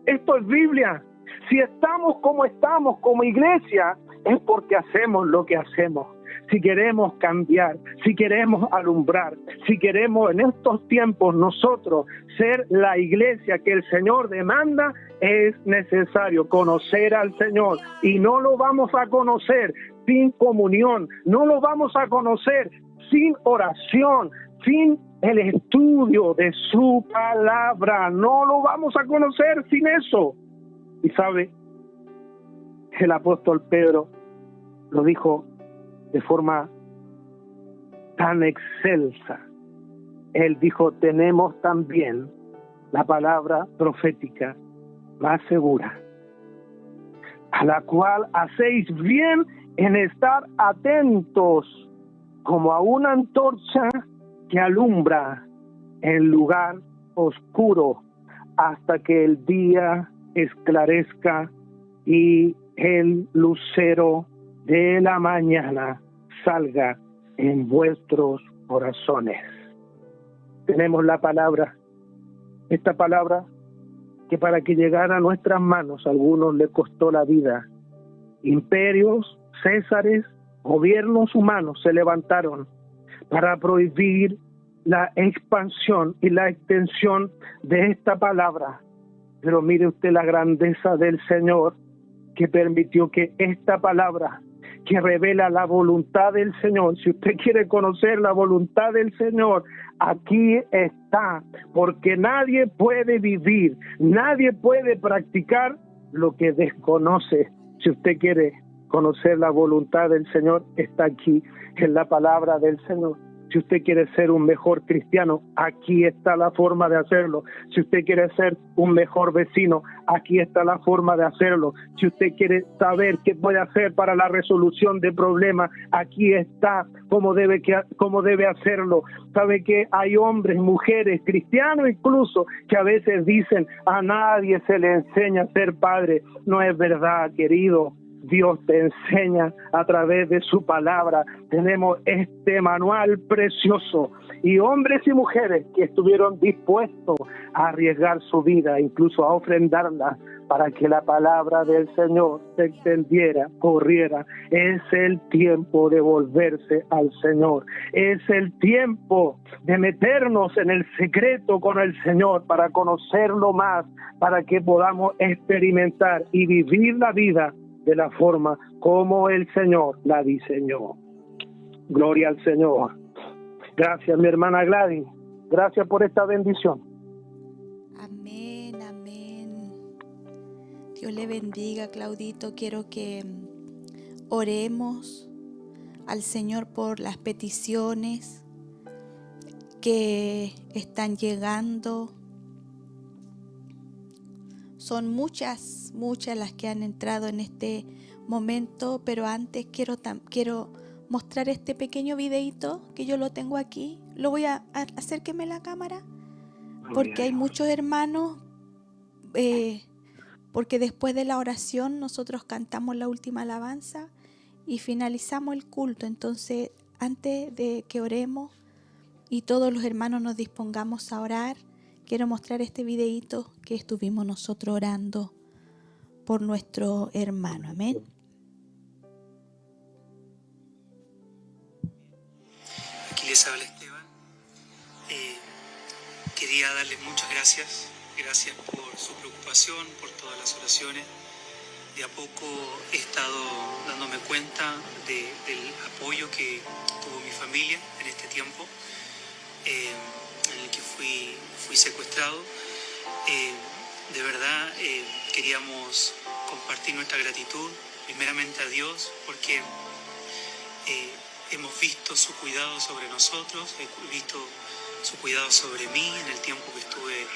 Esto es Biblia. Si estamos como iglesia, es porque hacemos lo que hacemos. Si queremos cambiar, si queremos alumbrar, si queremos en estos tiempos nosotros ser la iglesia que el Señor demanda, es necesario conocer al Señor. Y no lo vamos a conocer sin comunión, no lo vamos a conocer sin oración, sin el estudio de su palabra. No lo vamos a conocer sin eso. Y sabe, el apóstol Pedro lo dijo de forma tan excelsa. Él dijo, tenemos también la palabra profética más segura, a la cual hacéis bien en estar atentos como a una antorcha que alumbra en lugar oscuro hasta que el día esclarezca y el lucero de la mañana salga en vuestros corazones. Tenemos la palabra, esta palabra que para que llegara a nuestras manos a algunos le costó la vida. Imperios, césares, gobiernos humanos se levantaron para prohibir la expansión y la extensión de esta palabra. Pero mire usted la grandeza del Señor, que permitió que esta palabra, que revela la voluntad del Señor, si usted quiere conocer la voluntad del Señor, aquí está, porque nadie puede vivir, nadie puede practicar lo que desconoce. Si usted quiere conocer la voluntad del Señor, está aquí, en la palabra del Señor. Si usted quiere ser un mejor cristiano, aquí está la forma de hacerlo. Si usted quiere ser un mejor vecino, aquí está la forma de hacerlo. Si usted quiere saber qué puede hacer para la resolución de problemas, aquí está cómo debe hacerlo. Sabe que hay hombres, mujeres, cristianos incluso, que a veces dicen, a nadie se le enseña a ser padre. No es verdad, querido. Dios te enseña a través de su palabra. Tenemos este manual precioso y hombres y mujeres que estuvieron dispuestos a arriesgar su vida, incluso a ofrendarla, para que la palabra del Señor se extendiera, corriera. Es el tiempo de volverse al Señor. Es el tiempo de meternos en el secreto con el Señor para conocerlo más, para que podamos experimentar y vivir la vida de la forma como el Señor la diseñó. Gloria al Señor. Gracias, mi hermana Gladys. Gracias por esta bendición. Amén, amén. Dios le bendiga, Claudito. Quiero que oremos al Señor por las peticiones que están llegando. Son muchas las que han entrado en este momento, pero antes quiero mostrar este pequeño videito que yo lo tengo aquí. Lo voy a acérqueme la cámara, porque hay muchos hermanos, porque después de la oración nosotros cantamos la última alabanza y finalizamos el culto. Entonces, antes de que oremos y todos los hermanos nos dispongamos a orar, quiero mostrar este videíto que estuvimos nosotros orando por nuestro hermano. Amén. Aquí les habla Esteban. Quería darles muchas gracias. Gracias por su preocupación, por todas las oraciones. De a poco he estado dándome cuenta del apoyo que tuvo mi familia en este tiempo en el que fui secuestrado. De verdad queríamos compartir nuestra gratitud primeramente a Dios, porque hemos visto su cuidado sobre nosotros, he visto su cuidado sobre mí en el tiempo que estuve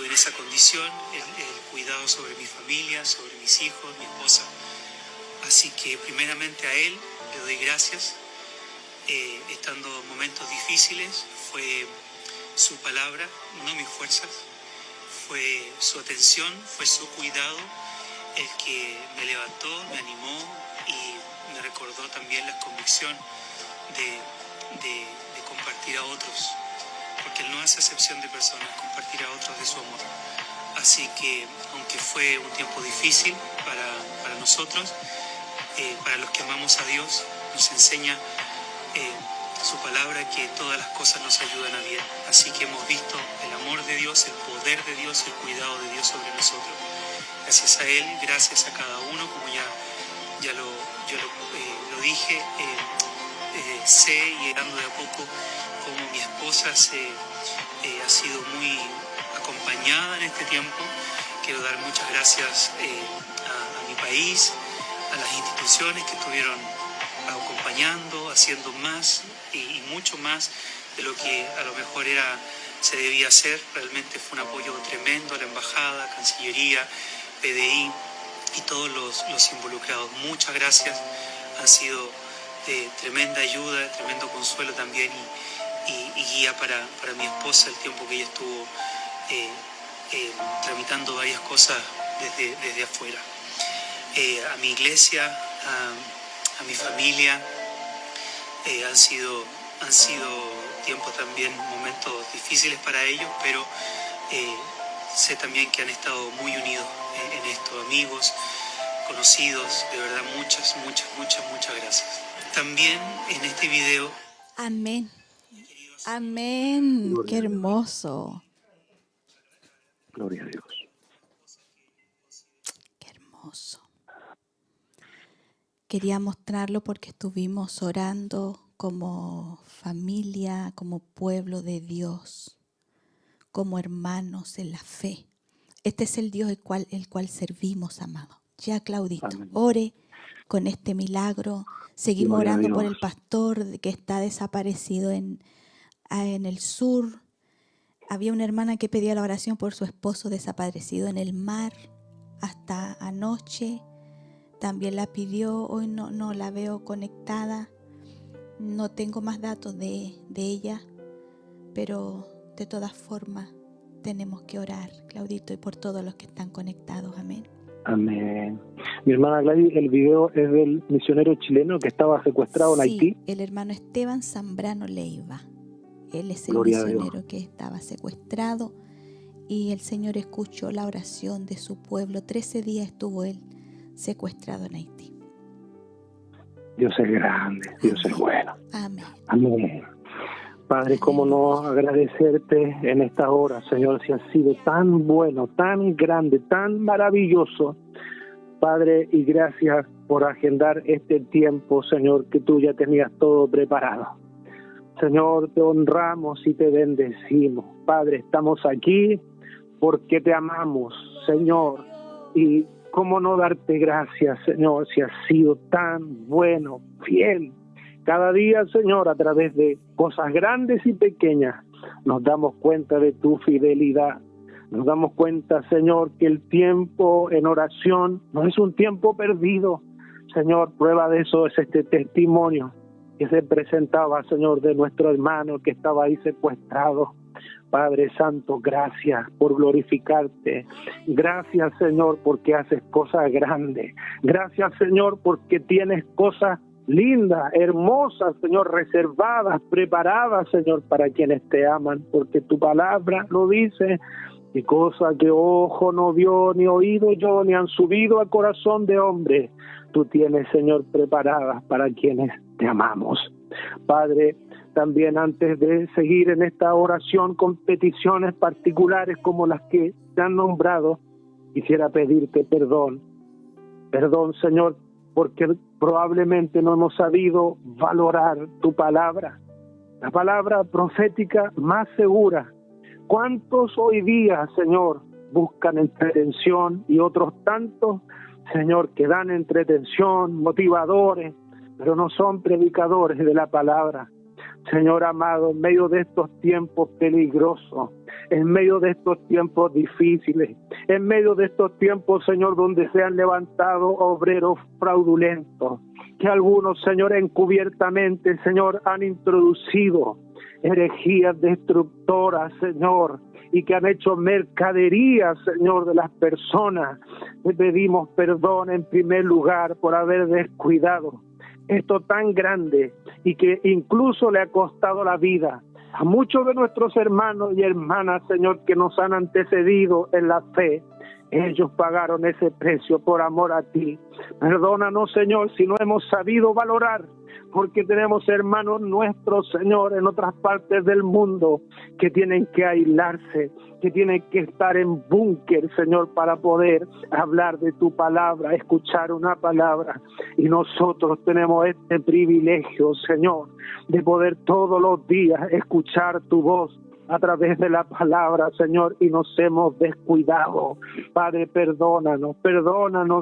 en esa condición, el cuidado sobre mi familia, sobre mis hijos, mi esposa. Así que primeramente a Él le doy gracias. Estando momentos difíciles, fue su palabra, no mis fuerzas, fue su atención, fue su cuidado el que me levantó, me animó y me recordó también la convicción de compartir a otros, porque Él no hace acepción de personas, compartir a otros de su amor. Así que, aunque fue un tiempo difícil para nosotros, para los que amamos a Dios, nos enseña su palabra que todas las cosas nos ayudan a bien. Así que hemos visto el amor de Dios, el poder de Dios, el cuidado de Dios sobre nosotros. Gracias a Él, gracias a cada uno, como ya lo dije, sé y dando de a poco como mi esposa ha sido muy acompañada en este tiempo. Quiero dar muchas gracias a mi país, a las instituciones que estuvieron acompañando, haciendo más y mucho más de lo que a lo mejor se debía hacer. Realmente fue un apoyo tremendo a la embajada, Cancillería, PDI y todos los involucrados. Muchas gracias, han sido de tremenda ayuda, de tremendo consuelo también y guía para mi esposa el tiempo que ella estuvo tramitando varias cosas desde afuera. A mi iglesia, a mi familia, han sido tiempos también, momentos difíciles para ellos, pero sé también que han estado muy unidos en esto, amigos, conocidos, de verdad muchas gracias. También en este video. Amén. Amén. Qué hermoso. Gloria a Dios. Qué hermoso. Quería mostrarlo porque estuvimos orando como familia, como pueblo de Dios, como hermanos en la fe. Este es el Dios el cual servimos, amado. Ya, Claudito, Amén. ore con este milagro. Seguimos Gloria a orando Dios. por el pastor que está desaparecido en el sur. Había una hermana que pedía la oración por su esposo desaparecido en el mar hasta anoche. También la pidió, hoy no la veo conectada. No tengo más datos de ella, pero de todas formas tenemos que orar, Claudito, y por todos los que están conectados. Amén. Amén. Mi hermana Gladys, el video es del misionero chileno que estaba secuestrado en Haití. Sí, el hermano Esteban Zambrano Leiva. Él es el Gloria a misionero Dios. que estaba secuestrado y el Señor escuchó la oración de su pueblo. 13 días estuvo él secuestrado en Haití. Dios es grande, Dios es bueno. Amén. Amén. Padre, cómo no agradecerte en esta hora, Señor, si has sido tan bueno, tan grande, tan maravilloso. Padre, y gracias por agendar este tiempo, Señor, que tú ya tenías todo preparado. Señor, te honramos y te bendecimos. Padre, estamos aquí porque te amamos, Señor. Y cómo no darte gracias, Señor, si has sido tan bueno, fiel. Cada día, Señor, a través de cosas grandes y pequeñas, nos damos cuenta de tu fidelidad. Nos damos cuenta, Señor, que el tiempo en oración no es un tiempo perdido. Señor, prueba de eso es este testimonio que se presentaba, Señor, de nuestro hermano que estaba ahí secuestrado. Padre Santo, gracias por glorificarte. Gracias, Señor, porque haces cosas grandes. Gracias, Señor, porque tienes cosas lindas, hermosas, Señor, reservadas, preparadas, Señor, para quienes te aman, porque tu palabra lo dice. Y cosa que ojo no vio, ni oído yo, ni han subido a corazón de hombre, tú tienes, Señor, preparadas para quienes te amamos. Padre, también antes de seguir en esta oración con peticiones particulares como las que te han nombrado, quisiera pedirte perdón. Perdón, Señor, porque probablemente no hemos sabido valorar tu palabra, la palabra profética más segura. ¿Cuántos hoy día, Señor, buscan entretención y otros tantos, Señor, que dan entretención, motivadores, pero no son predicadores de la palabra? Señor amado, en medio de estos tiempos peligrosos, en medio de estos tiempos difíciles, en medio de estos tiempos, Señor, donde se han levantado obreros fraudulentos, que algunos, Señor, encubiertamente, Señor, han introducido herejías destructoras, Señor, y que han hecho mercaderías, Señor, de las personas. Te pedimos perdón en primer lugar por haber descuidado esto tan grande y que incluso le ha costado la vida a muchos de nuestros hermanos y hermanas, Señor, que nos han antecedido en la fe. Ellos pagaron ese precio por amor a ti. Perdónanos, Señor, si no hemos sabido valorar, porque tenemos hermanos nuestros, Señor, en otras partes del mundo que tienen que aislarse, que tienen que estar en búnker, Señor, para poder hablar de tu palabra, escuchar una palabra. Y nosotros tenemos este privilegio, Señor, de poder todos los días escuchar tu voz a través de la palabra, Señor, y nos hemos descuidado. Padre, perdónanos,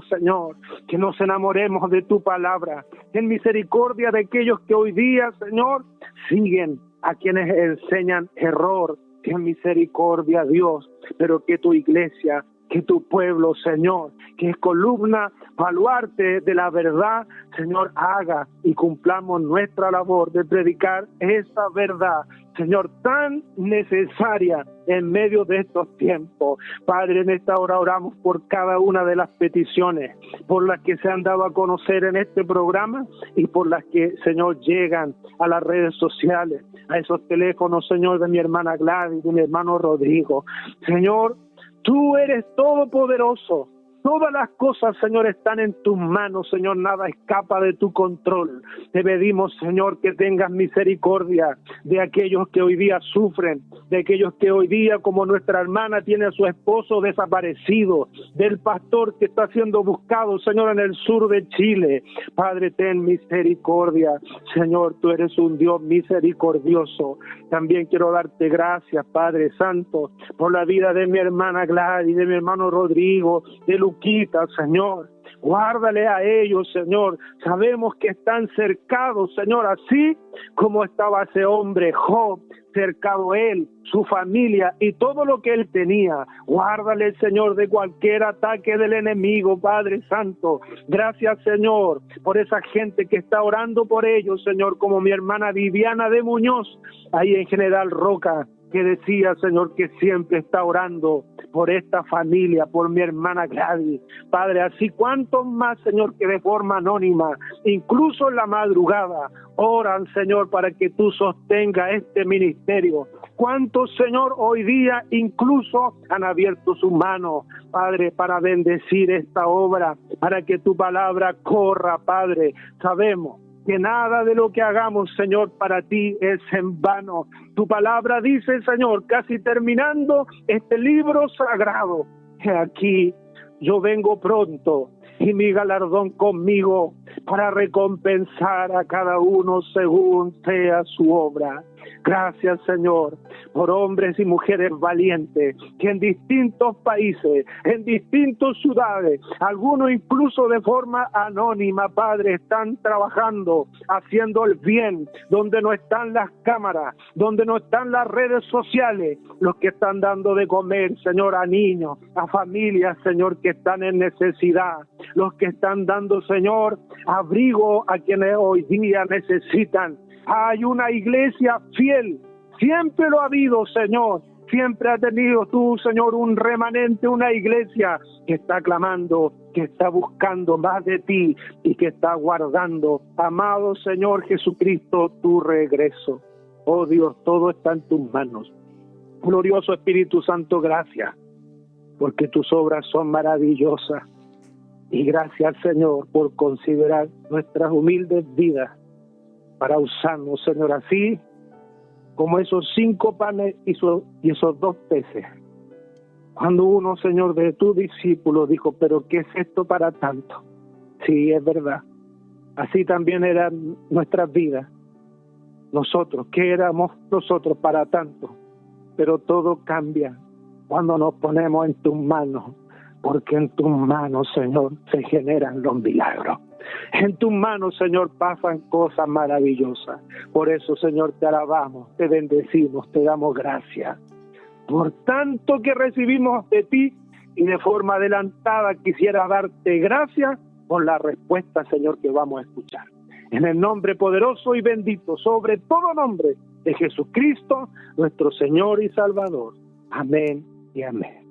Señor, que nos enamoremos de tu palabra. En misericordia de aquellos que hoy día, Señor, siguen a quienes enseñan error. En misericordia, Dios, pero que tu iglesia, que tu pueblo, Señor, que es columna, baluarte de la verdad, Señor, haga y cumplamos nuestra labor de predicar esa verdad, Señor, tan necesaria en medio de estos tiempos. Padre, en esta hora oramos por cada una de las peticiones, por las que se han dado a conocer en este programa y por las que, Señor, llegan a las redes sociales, a esos teléfonos, Señor, de mi hermana Gladys, de mi hermano Rodrigo. Señor, tú eres todopoderoso. Todas las cosas, Señor, están en tus manos, Señor, nada escapa de tu control. Te pedimos, Señor, que tengas misericordia de aquellos que hoy día sufren, de aquellos que hoy día, como nuestra hermana, tiene a su esposo desaparecido, del pastor que está siendo buscado, Señor, en el sur de Chile. Padre, ten misericordia. Señor, tú eres un Dios misericordioso. También quiero darte gracias, Padre Santo, por la vida de mi hermana Gladys, de mi hermano Rodrigo, de Luquita, Señor. Guárdale a ellos, Señor. Sabemos que están cercados, Señor, así como estaba ese hombre Job, cercado él, su familia y todo lo que él tenía. Guárdale, Señor, de cualquier ataque del enemigo, Padre Santo. Gracias, Señor, por esa gente que está orando por ellos, Señor, como mi hermana Viviana de Muñoz, ahí en General Roca, que decía, Señor, que siempre está orando por esta familia, por mi hermana Gladys. Padre, así cuantos más, Señor, que de forma anónima, incluso en la madrugada, oran, Señor, para que tú sostengas este ministerio. ¿Cuántos, Señor, hoy día incluso han abierto sus manos, Padre, para bendecir esta obra, para que tu palabra corra, Padre? Sabemos que nada de lo que hagamos, Señor, para ti es en vano. Tu palabra dice, Señor, casi terminando este libro sagrado, que aquí yo vengo pronto y mi galardón conmigo para recompensar a cada uno según sea su obra. Gracias, Señor, por hombres y mujeres valientes que en distintos países, en distintas ciudades, algunos incluso de forma anónima, Padre, están trabajando, haciendo el bien, donde no están las cámaras, donde no están las redes sociales, los que están dando de comer, Señor, a niños, a familias, Señor, que están en necesidad, los que están dando, Señor, abrigo a quienes hoy día necesitan. Hay una iglesia fiel, siempre lo ha habido, Señor, siempre ha tenido tú, Señor, un remanente, una iglesia que está clamando, que está buscando más de ti y que está guardando, amado Señor Jesucristo, tu regreso. Oh Dios, todo está en tus manos. Glorioso Espíritu Santo, gracias, porque tus obras son maravillosas. Y gracias, Señor, por considerar nuestras humildes vidas para usarnos, Señor, así como esos 5 panes y esos 2 peces. Cuando uno, Señor, de tus discípulos dijo, pero ¿qué es esto para tanto? Sí, es verdad. Así también eran nuestras vidas. Nosotros, ¿qué éramos nosotros para tanto? Pero todo cambia cuando nos ponemos en tus manos, porque en tus manos, Señor, se generan los milagros. En tus manos, Señor, pasan cosas maravillosas. Por eso, Señor, te alabamos, te bendecimos, te damos gracias. Por tanto que recibimos de ti y de forma adelantada quisiera darte gracias por la respuesta, Señor, que vamos a escuchar. En el nombre poderoso y bendito, sobre todo nombre, de Jesucristo, nuestro Señor y Salvador. Amén y amén.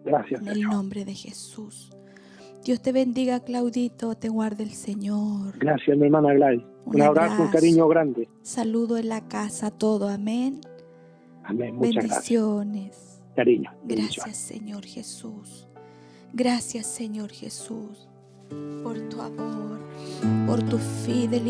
Gracias, Señor. En Señor. el nombre de Jesús. Dios te bendiga, Claudito, te guarde el Señor. Gracias, mi hermana Gladys. Un abrazo, un cariño grande. Saludo en la casa, todo, amén. Amén, muchas bendiciones. Gracias. Cariño. Gracias, Señor Jesús. Gracias, Señor Jesús, por tu amor, por tu fidelidad.